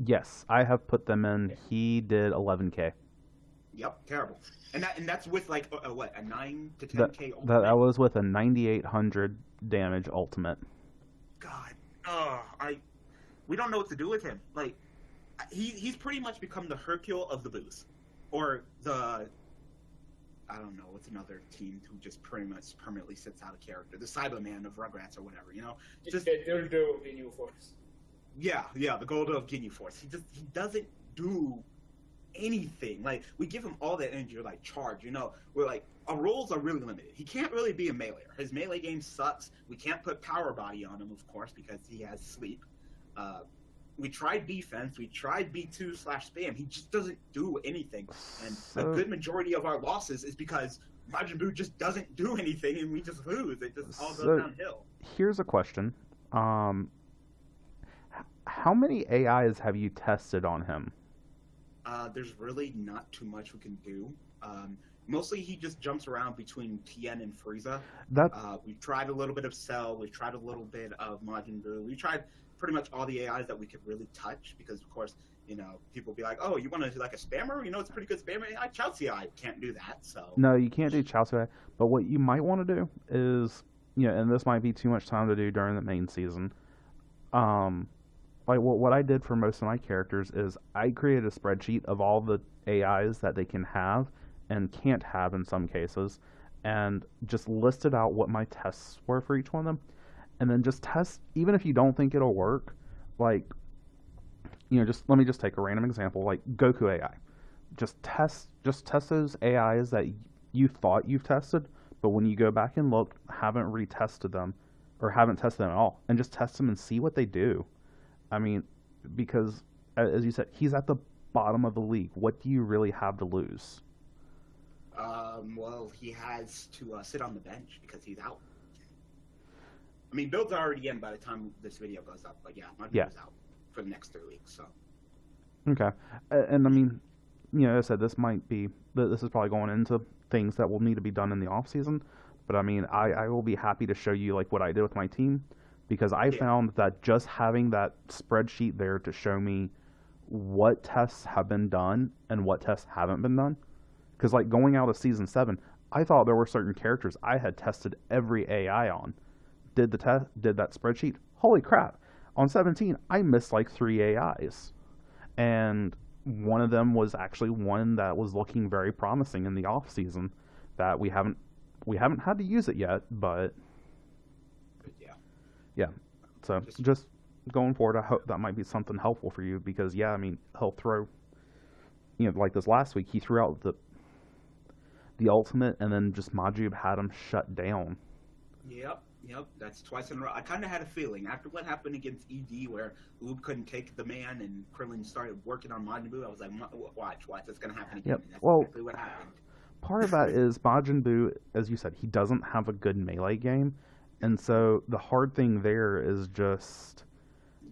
Yes, I have put them in. He did 11K. Yep. Terrible. And that's with like what, a 9 to 10K ultimate? That was with a 9,800 damage ultimate. God. We don't know what to do with him. Like, he's pretty much become the Hercule of the Boos, or the, I don't know, what's another team who just pretty much permanently sits out of character, the Cyberman of Rugrats or whatever, you know? Just They'll do the New Force. yeah, the Golda of Ginyu Force. He doesn't do anything. Like, we give him all that energy, like charge, you know? We're like, our roles are really limited. He can't really be a meleeer. His melee game sucks. We can't put power body on him, of course, because he has sleep. We tried defense. We tried B2/spam. He just doesn't do anything. And a good majority of our losses is because Majin Buu just doesn't do anything, and we just lose. It just all goes downhill. Here's a question. How many AIs have you tested on him? There's really not too much we can do. Mostly he just jumps around between Tien and Frieza. We've tried a little bit of Cell. We've tried a little bit of Majin Buu. We tried pretty much all the AIs that we could really touch because, of course, you know, people be like, oh, you want to do like a spammer? You know, it's a pretty good spammer AI. Chaozu AI can't do that, so. No, you can't do Chaozu AI. But what you might want to do is, you know, and this might be too much time to do during the main season. Like what I did for most of my characters is I created a spreadsheet of all the AIs that they can have and can't have in some cases, and just listed out what my tests were for each one of them, and then just test, even if you don't think it'll work, like, you know, just let me just take a random example, like Goku AI. Just test those AIs that you thought you've tested, but when you go back and look, haven't retested them, or haven't tested them at all, and just test them and see what they do. I mean, because, as you said, he's at the bottom of the league. What do you really have to lose? Well, he has to sit on the bench because he's out. I mean, builds are already in by the time this video goes up, but yeah, my build's out for the next 3 weeks, so. Okay. And I mean, you know, as I said, this is probably going into things that will need to be done in the off season, but I mean, I will be happy to show you, like, what I did with my team. because I Yeah. found that just having that spreadsheet there to show me what tests have been done and what tests haven't been done. Because like going out of season 7, I thought there were certain characters I had tested every AI on. Did the test? Did that spreadsheet? Holy crap! On 17, I missed like 3 AIs, and one of them was actually one that was looking very promising in the off season. That we haven't had to use it yet, but But yeah, yeah. So just going forward, I hope that might be something helpful for you because yeah, I mean he'll throw, like this last week he threw out the ultimate and then just Majub had him shut down. yep. That's twice in a row. I kind of had a feeling after what happened against ED, where Oob couldn't take the man and Krillin started working on Majin Buu. I was like, watch, it's gonna happen again. Yep. And that's Well, exactly what happened. part of that is Majin Buu, as you said, he doesn't have a good melee game, and so the hard thing there is just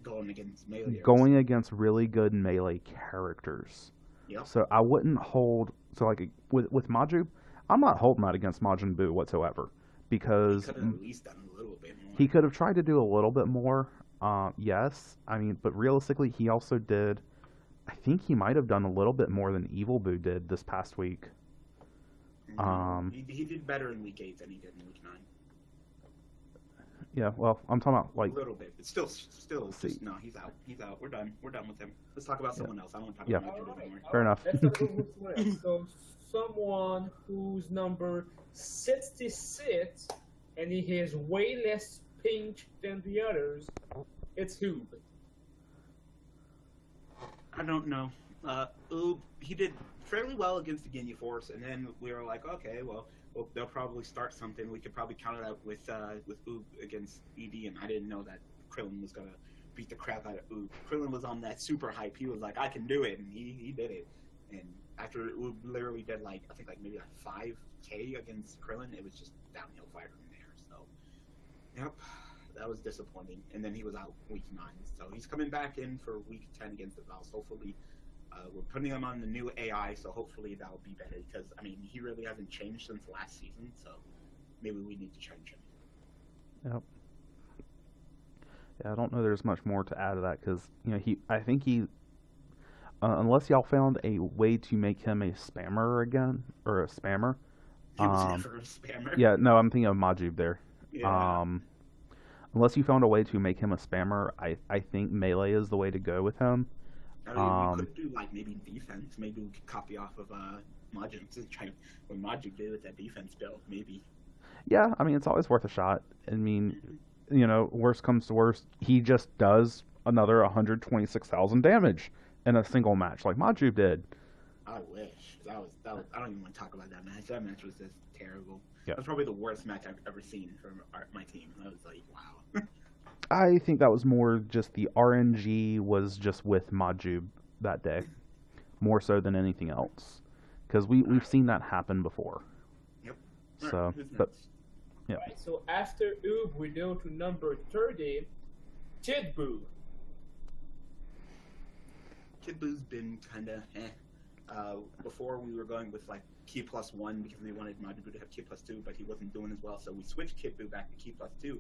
Going against melee. going against really good melee characters. Yep. So I wouldn't hold. So like with Majub, I'm not holding that against Majin Buu whatsoever because He could have at least done a little bit more. he could have tried to do a little bit more. Yes, I mean, but realistically, he also did. I think he might have done a little bit more than Evil Boo did this past week. He did better in week 8 than he did in week 9. Yeah, well, I'm talking about like A little bit, but still, just no. He's out. We're done with him. Let's talk about someone else. I don't want to talk Yeah. about Majin anymore. Fair enough. Let's talk about someone else. So someone who's number 66 and he has way less pink than the others. It's Hoob. I don't know. Oob, he did fairly well against the Ginyu Force, and then we were like, okay, well, they'll probably start something. We could probably count it out with Oob against ED, and I didn't know that Krillin was gonna beat the crap out of Oob. Krillin was on that super hype. He was like, I can do it, and he did it. And after Oob literally did maybe 5K against Krillin, it was just downhill fire from there. So, yep. That was disappointing. And then he was out week 9. So he's coming back in for week 10 against the Vals. Hopefully, we're putting him on the new AI, so hopefully that'll be better. Because, I mean, he really hasn't changed since last season, so maybe we need to change him. Yep. Yeah, I don't know there's much more to add to that because, I think he, unless y'all found a way to make him a spammer again, or a spammer. He was never a spammer. Yeah, no, I'm thinking of Majub there. Yeah. Unless you found a way to make him a spammer, I think melee is the way to go with him. I mean, we could do maybe defense. Maybe we could copy off of Majin to try what Majin did with that defense build. Maybe. Yeah, I mean it's always worth a shot. I mean, worst comes to worst, he just does another 126,000 damage in a single match like Majub did. I wish. That was. I don't even want to talk about that match. That match was just terrible. Yeah. That's probably the worst match I've ever seen from my team. I was like, wow. I think that was more just the RNG was just with Majub that day, more so than anything else, because we've seen that happen before. Yep. So, Who's but next? yeah. Right, so after Oob, we go to number 30, Kid Buu. Kid Boo's been kind of before we were going with Key +1 because we wanted Majin Buu to have Key +2, but he wasn't doing as well, so we switched Kid Buu back to Key +2,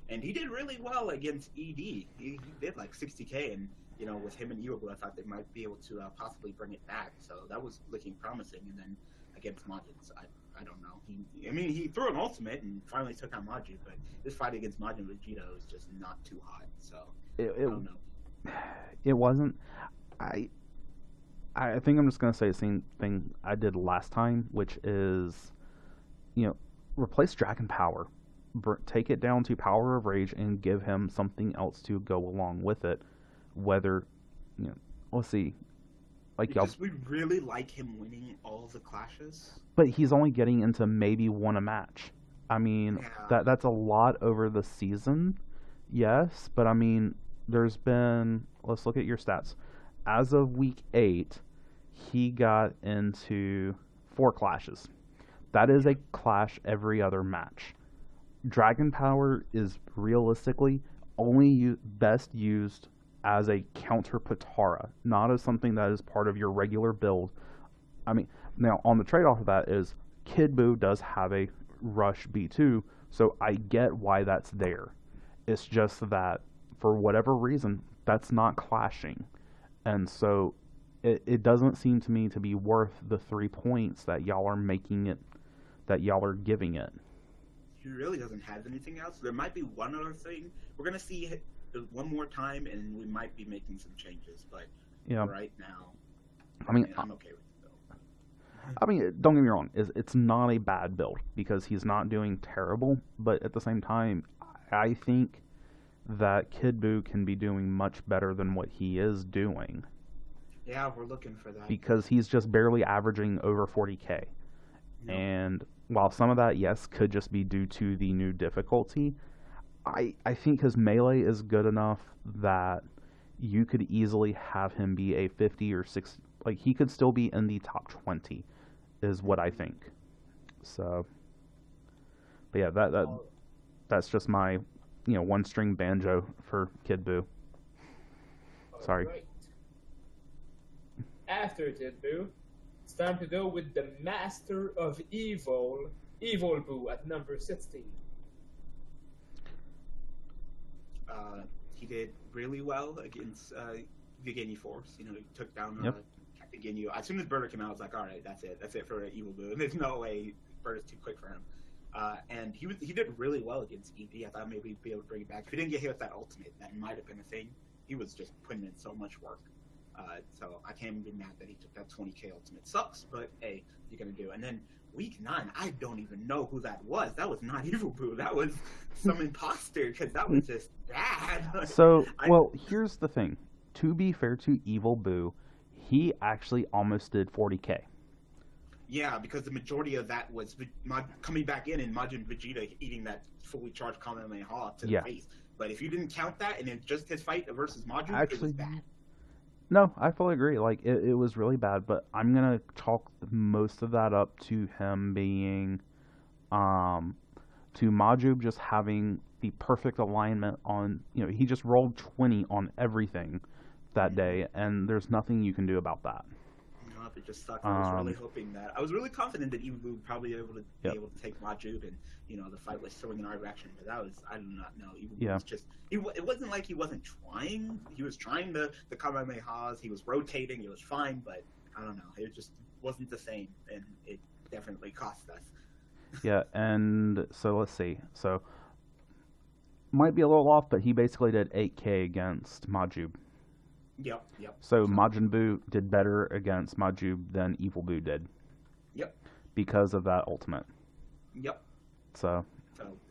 and he did really well against ED. He did 60k, and with him and Yugo, I thought they might be able to possibly bring it back, so that was looking promising. And then against Majin, so I don't know. He threw an ultimate and finally took on Majin, but this fight against Majin Vegeta was just not too hot, so I don't know. It wasn't. I think I'm just going to say the same thing I did last time, which is, replace Dragon Power. Take it down to Power of Rage and give him something else to go along with it. Whether, let's see. Because we really like him winning all the clashes. But he's only getting into maybe one a match. I mean, yeah. that's a lot over the season, yes. But, I mean, there's been, let's look at your stats. As of week 8, he got into 4 clashes. That is a clash every other match. Dragon Power is realistically only best used as a counter Patara, not as something that is part of your regular build. I mean, now on the trade-off of that is Kid Buu does have a Rush B2, so I get why that's there. It's just that for whatever reason, that's not clashing. And so it doesn't seem to me to be worth the 3 points that y'all are making it, that y'all are giving it. He really doesn't have anything else. There might be one other thing. We're going to see it one more time, and we might be making some changes. But Yeah. right now, I mean, I'm okay with it, though. I mean, don't get me wrong. It's not a bad build because he's not doing terrible. But at the same time, I think that Kid Buu can be doing much better than what he is doing Yeah, we're looking for that. because he's just barely averaging over 40k. Yep. And while some of that, yes, could just be due to the new difficulty, I think his melee is good enough that you could easily have him be a 50 or 60. Like, he could still be in the top 20, is what I think. So, but yeah, that's just my, one string banjo for Kid Buu. Sorry. Alright. After Kid Buu, it's time to go with the Master of Evil, Evil Buu at number 16. He did really well against Vigini Force. He took down Yep. Vigini. As soon as Burter came out, I was like, all right, that's it. That's it for Evil Buu. There's no way Burter's too quick for him. And he did really well against EV. I thought maybe he'd be able to bring it back. If he didn't get hit with that ultimate, that might have been a thing. He was just putting in so much work. So I can't even be mad that he took that 20k ultimate. Sucks, but hey, you're going to do. And then week 9, I don't even know who that was. That was not Evil Buu. That was some imposter, because that was just bad. So, well, here's the thing. To be fair to Evil Buu, he actually almost did 40k. Yeah, because the majority of that was coming back in and Majin Vegeta eating that fully charged Kamehameha to the face. But if you didn't count that and then just his fight versus Majin, it was bad. No, I fully agree. Like, it was really bad, but I'm going to chalk most of that up to him being, to Majub just having the perfect alignment on, he just rolled 20 on everything that day, and there's nothing you can do about that. No, it just sucked. I was really hoping that. I was really confident that Evil Buu would probably be able to take Majub, and the fight was swinging in our direction. But that was, I do not know. Evil Buu was just. It wasn't like he wasn't trying. He was trying the Kamehamehas. He was rotating. It was fine, but I don't know. It just wasn't the same, and it definitely cost us. Yeah, and so let's see. So might be a little off, but he basically did 8k against Majub. Yep. So Majin Buu did better against Majub than Evil Buu did. Yep. Because of that ultimate. Yep. So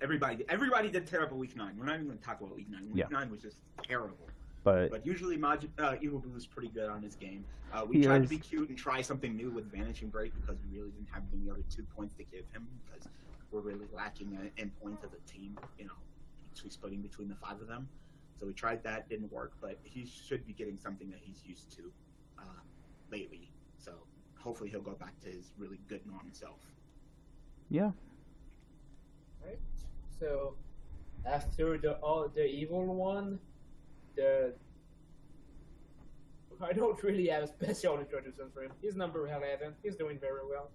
everybody did terrible week 9. We're not even going to talk about week 9. Week 9 was just terrible. But usually Evil Buu was pretty good on his game. We tried to be cute and try something new with Vanishing Break because we really didn't have any other 2 points to give him because we're really lacking in points as a team. Splitting between the 5 of them. So we tried that, didn't work, but he should be getting something that he's used to lately. So hopefully he'll go back to his really good normal self. Yeah. Right. So after the evil one, I don't really have a special introduction for him. He's number 11. He's doing very well.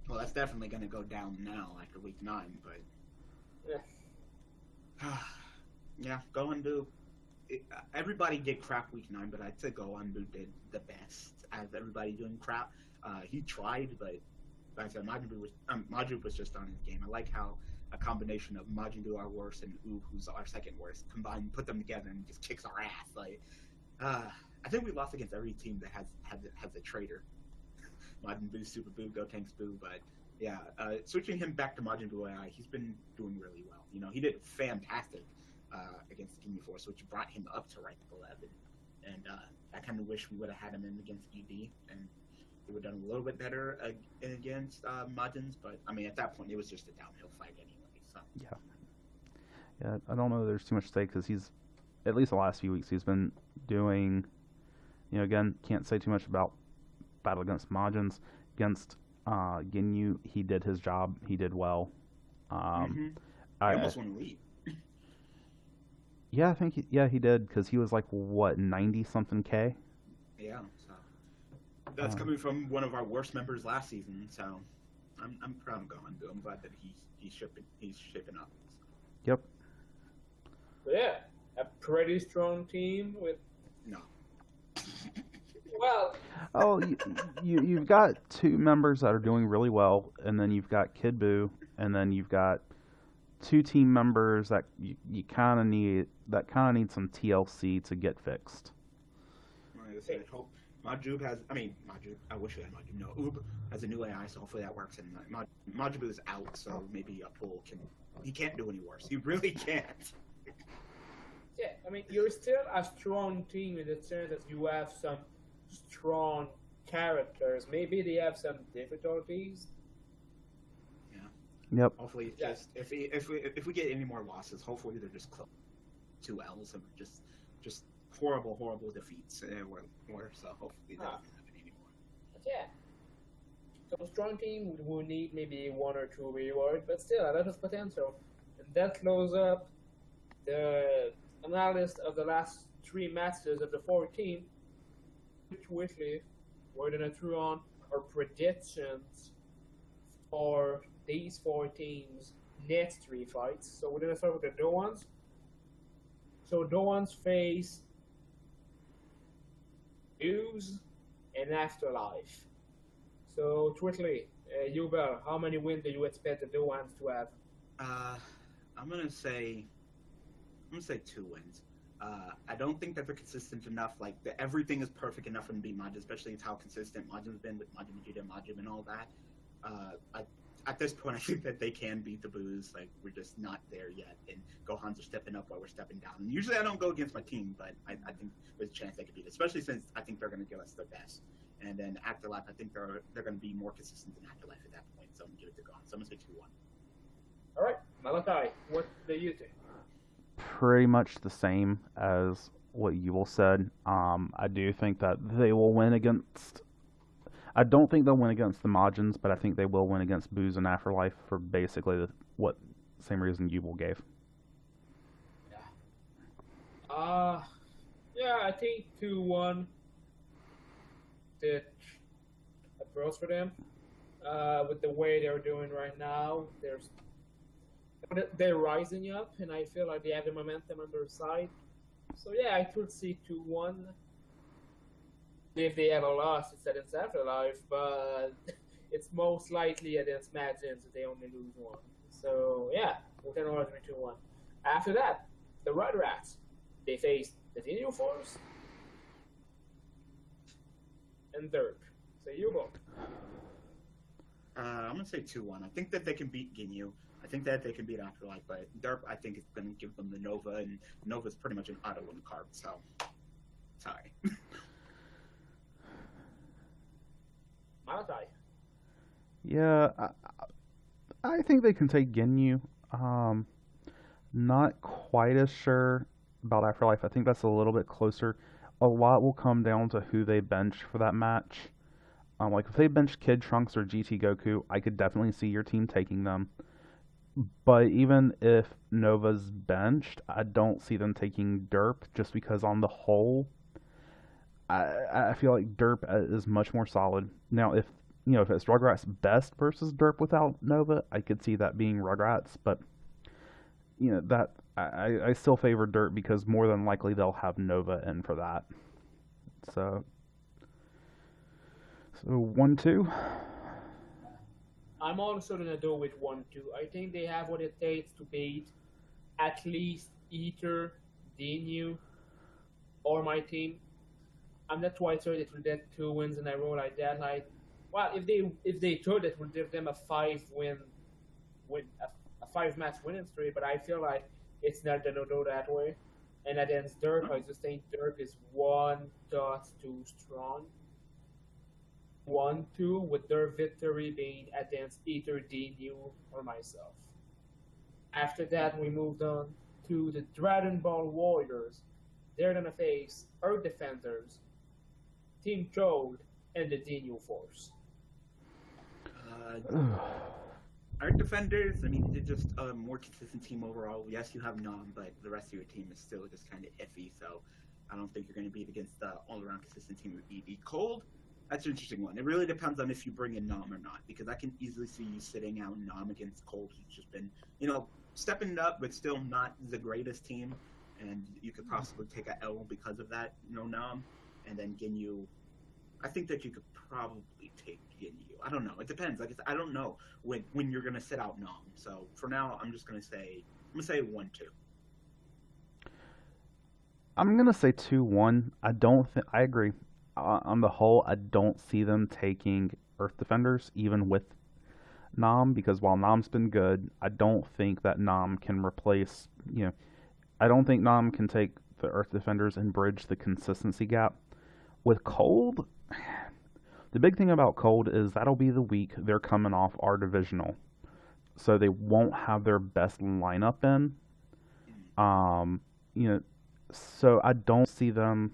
Well, that's definitely going to go down now after week 9, but yeah, Goendu. Everybody did crap week 9, but I'd say Goendu did the best as everybody doing crap. He tried, but like I said, Majin was just on his game. I like how a combination of Majin Buu, our worst, and Oob, who's our second worst, combined, put them together and just kicks our ass. Like, I think we lost against every team that has a traitor. Majin Buu, Super Buu, Gotenks Buu, but yeah, switching him back to Majin Buu AI, he's been doing really well. He did fantastic against Gimme Force, which brought him up to rank 11. And I kind of wish we would have had him in against ED, and he would have done a little bit better against Majins. But I mean, at that point, it was just a downhill fight anyway. So yeah, I don't know. There's too much to say because he's, at least the last few weeks, he's been doing. Again, can't say too much about battle against Majins. Against Ginyu, he did his job. He did well. He almost won the lead. Yeah, I think he did because he was like 90 something K. Yeah, so that's coming from one of our worst members last season. So I'm proud of Goendu. I'm glad that he's shipping up. Yep. So yeah, a pretty strong team with No. well, Oh, you've got two members that are doing really well, and then you've got Kid Buu, and then you've got two team members that you kind of need some TLC to get fixed. Like I said, hope Majub has. I mean, Majub. I wish we had Majub. No, Ub has a new AI, so hopefully that works. And Majub is out, so maybe a pull can. He can't do any worse. He really can't. yeah, I mean you're still a strong team in the sense that you have some strong characters. Maybe they have some difficulties. Yep. Hopefully, Yeah. just if we get any more losses, hopefully they're just close. 2 L's and just horrible defeats. So hopefully that doesn't happen anymore. But yeah. So strong team will need maybe one or two rewards, but still a lot of potential. And that closes up the analysis of the last 3 matches of the 14. Quickly, we're gonna throw on our predictions for these 4 teams' next 3 fights. So we're gonna start with the Doans. So Doans face News and Afterlife. So quickly, Yubel, how many wins do you expect the Doans to have? I'm gonna say 2 wins. I don't think that they're consistent enough. Like everything is perfect enough for them to beat Majin, especially with how consistent Majin's been with Majin Vegeta, Majin, and all that. At this point, I think that they can beat the Boos. Like we're just not there yet, and Gohan's are stepping up while we're stepping down. And usually, I don't go against my team, but I think there's a chance they could beat it, especially since I think they're going to give us their best. And then Afterlife, I think they're going to be more consistent than Afterlife at that point. So I'm going to give it to Gohan. So I'm going to say 2-1. All right, Malachi, what do you think? Pretty much the same as what Yule said. I do think that they will win against. I don't think they'll win against the Majins, but I think they will win against Booz and Afterlife for basically what same reason Yule gave. Yeah, I think 2-1 did a pros for them. With the way they're doing right now, they're rising up, and I feel like they have the momentum on their side. So yeah, I could see 2-1 if they ever lost it's against Afterlife, but it's most likely against Majins if they only lose 1. So yeah, we can always be 2-1. After that, the Rugrats, they face the Dino Force and Derp. So you go. I'm going to say 2-1. I think that they can beat Ginyu. I think that they can beat Afterlife, but Derp, I think, is going to give them the Nova, and Nova's pretty much an auto-win card, so sorry. Malachi. Yeah, I think they can take Ginyu. Not quite as sure about Afterlife. I think that's a little bit closer. A lot will come down to who they bench for that match. Like if they bench Kid Trunks or GT Goku, I could definitely see your team taking them. But even if Nova's benched, I don't see them taking Derp just because on the whole, I feel like Derp is much more solid. Now, if it's Rugrats best versus Derp without Nova, I could see that being Rugrats. But that I still favor Derp because more than likely they'll have Nova in for that. So 1-2. I'm also gonna go with 1-2. I think they have what it takes to beat at least either Dinu or my team. I'm not quite sure it will get 2 wins in a row like that. Like, well, if they could, it would give them a 5-match winning streak. But I feel like it's not gonna go that way. And against Derp, I just think Derp is 1 dot too strong. 1-2 with their victory being against either Dinu or myself. After that, we moved on to the Dragon Ball Warriors. They're gonna face Earth Defenders, Team Cold, and the Dinu Force. Our defenders, I mean, they're just a more consistent team overall. Yes, you have Nam, but the rest of your team is still just kind of iffy. So I don't think you're going to beat against the all-around consistent team with ED. Cold, That's an interesting one. It really depends on if you bring in Nom or not, because I can easily see you sitting out Nom against Cold, who's just been, stepping it up, but still not the greatest team, and you could possibly take a L because of that, Nom, and then Ginyu. I think that you could probably take Ginyu. I don't know. It depends. Like I don't know when you're gonna sit out Nom. So for now, I'm gonna say 1-2. I'm gonna say 2-1. I agree. On the whole, I don't see them taking Earth Defenders, even with Nom, because while Nom's been good, I don't think that Nom can replace, I don't think Nom can take the Earth Defenders and bridge the consistency gap. With Cold, the big thing about Cold is that'll be the week they're coming off our divisional. So they won't have their best lineup in. So I don't see them.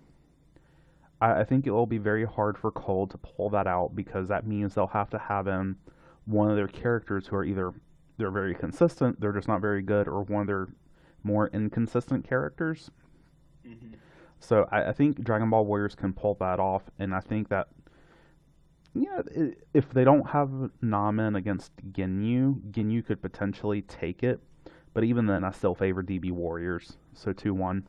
I think it will be very hard for Cold to pull that out, because that means they'll have to have in one of their characters who are either they're very consistent, they're just not very good, or one of their more inconsistent characters. Mm-hmm. So I think Dragon Ball Warriors can pull that off, and I think that if they don't have Namen against Ginyu could potentially take it, but even then I still favor DB Warriors. So 2-1.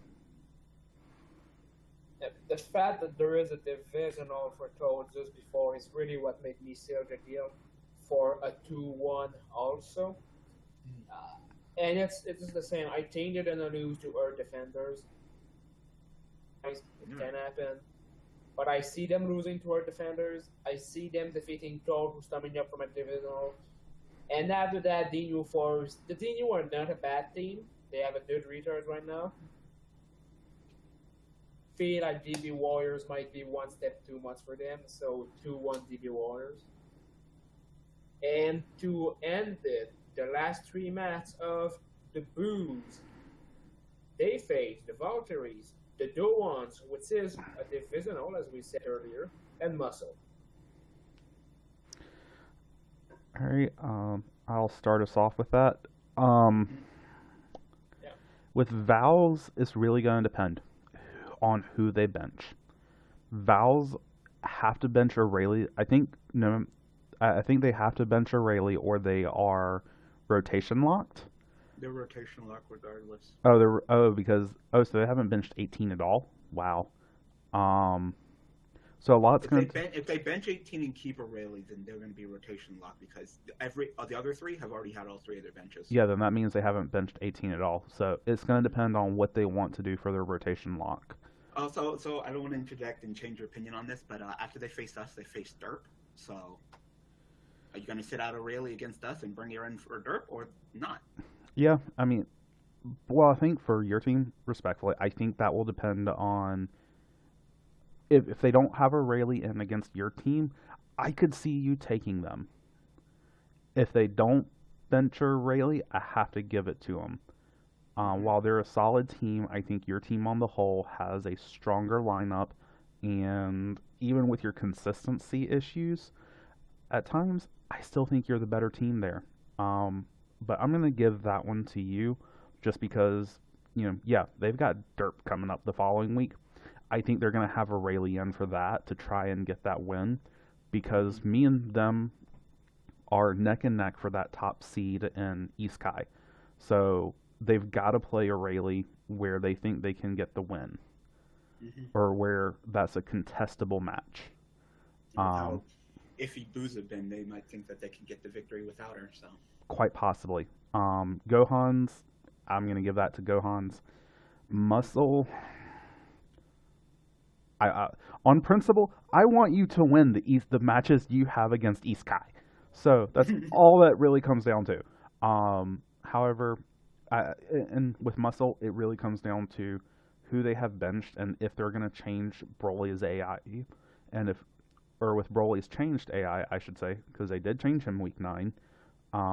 The fact that there is a divisional for Toad just before is really what made me seal the deal for a 2-1 also. And it's the same. I think they're going to lose to Earth Defenders. It can happen. But I see them losing to Earth Defenders. I see them defeating Toad, who's coming up from a divisional. And after that, Dinu Force. The Dinu are not a bad team. They have a good retard right now. Feel like DB Warriors might be one step too much for them, so 2-1 DB Warriors. And to end it, the last 3 matches of the Boos, they face the Valkyries, the Doans, which is a divisional, as we said earlier, and Muscle. All right, I'll start us off with that. With Vals, it's really going to depend on who they bench. Vals have to bench O'Reilly. I think they have to bench O'Reilly, or they are rotation locked. They're rotation locked regardless. So they haven't benched 18 at all. Wow. So a lot's going to. If they bench 18 and keep O'Reilly, then they're going to be rotation locked, because the other 3 have already had all 3 of their benches. Yeah, then that means they haven't benched 18 at all. So it's going to depend on what they want to do for their rotation lock. So I don't want to interject and change your opinion on this, but after they face us, they face Derp. So are you going to sit out O'Reilly against us and bring her in for Derp, or not? Yeah, I mean, well, I think for your team, respectfully, I think that will depend on if they don't have O'Reilly in against your team, I could see you taking them. If they don't bench O'Reilly, I have to give it to them. While they're a solid team, I think your team on the whole has a stronger lineup, and even with your consistency issues, at times, I still think you're the better team there. But I'm going to give that one to you, just because, they've got Derp coming up the following week. I think they're going to have O'Reilly in for that to try and get that win, because me and them are neck and neck for that top seed in East Kai. So they've got to play O'Reilly where they think they can get the win, or where that's a contestable match. If he boos it, then they might think that they can get the victory without her. So quite possibly. Gohan's, I'm going to give that to Gohan's. Muscle, on principle, I want you to win the matches you have against East Kai. So that's all that really comes down to. However, and with Muscle, it really comes down to who they have benched and if they're going to change Broly's AI, and with Broly's changed AI, I should say, because they did change him week 9.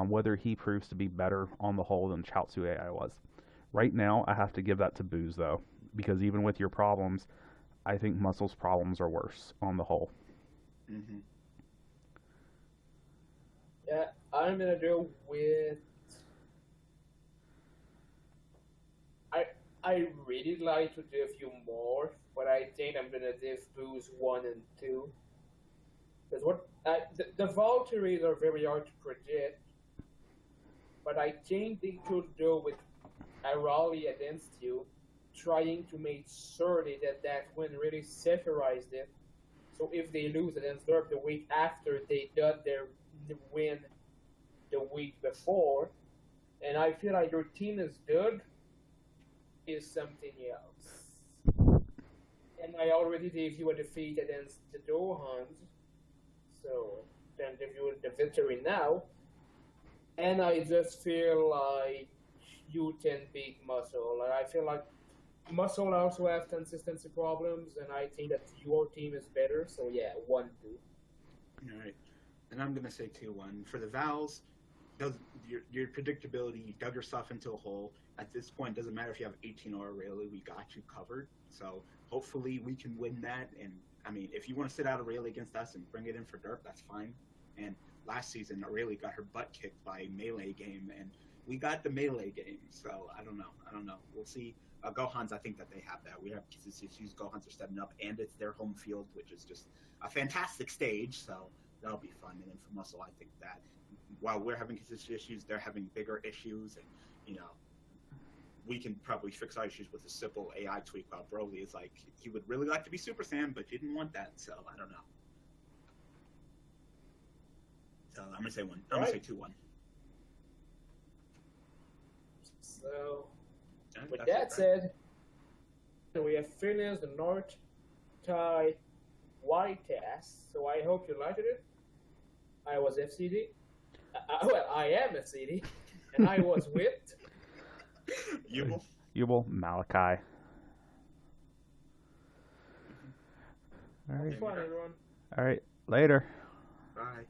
Whether he proves to be better on the whole than Chaozu AI was. Right now, I have to give that to Booz, though, because even with your problems, I think Muscle's problems are worse on the whole. Mm-hmm. Yeah, I'm going to go with... I really like to give you more, but I think I'm going to give Booz 1 and 2. Because the Valkyries are very hard to predict, but I think they could go with a rally against you, trying to make sure that win really securized it. So if they lose against Derp the week after they got their win the week before, and I feel like your team is good, is something else. And I already gave you a defeat against the Dohans, so then give you the victory now. And I just feel like you can beat Muscle. Like, I feel like Muscle also have consistency problems, and I think that your team is better. So yeah, 1-2. All right, and I'm gonna say 2-1 for the Vals. Your predictability, you dug yourself into a hole. At this point, doesn't matter if you have 18 or Aurelia, we got you covered. So hopefully we can win that. And I mean, if you want to sit out Aurelia against us and bring it in for Derp, that's fine. And last season, Aurelia got her butt kicked by Melee game, and we got the Melee game. So I don't know. We'll see. Gohans, I think that they have that. We have issues. Gohans are stepping up, and it's their home field, which is just a fantastic stage. So that'll be fun. And then for Muscle, I think that while we're having consistency issues, they're having bigger issues, and we can probably fix our issues with a simple AI tweak. While Broly is like, he would really like to be Super Saiyan, but didn't want that. So I don't know. So I'm gonna say 1. I'm gonna say 2-1. So with that said, we have finished the North Thai White test. So I hope you liked it. I was FCD. Well, I am FCD, and I was whipped. Yubel, Malachi. All right. Fun, everyone. All right. Later. Bye.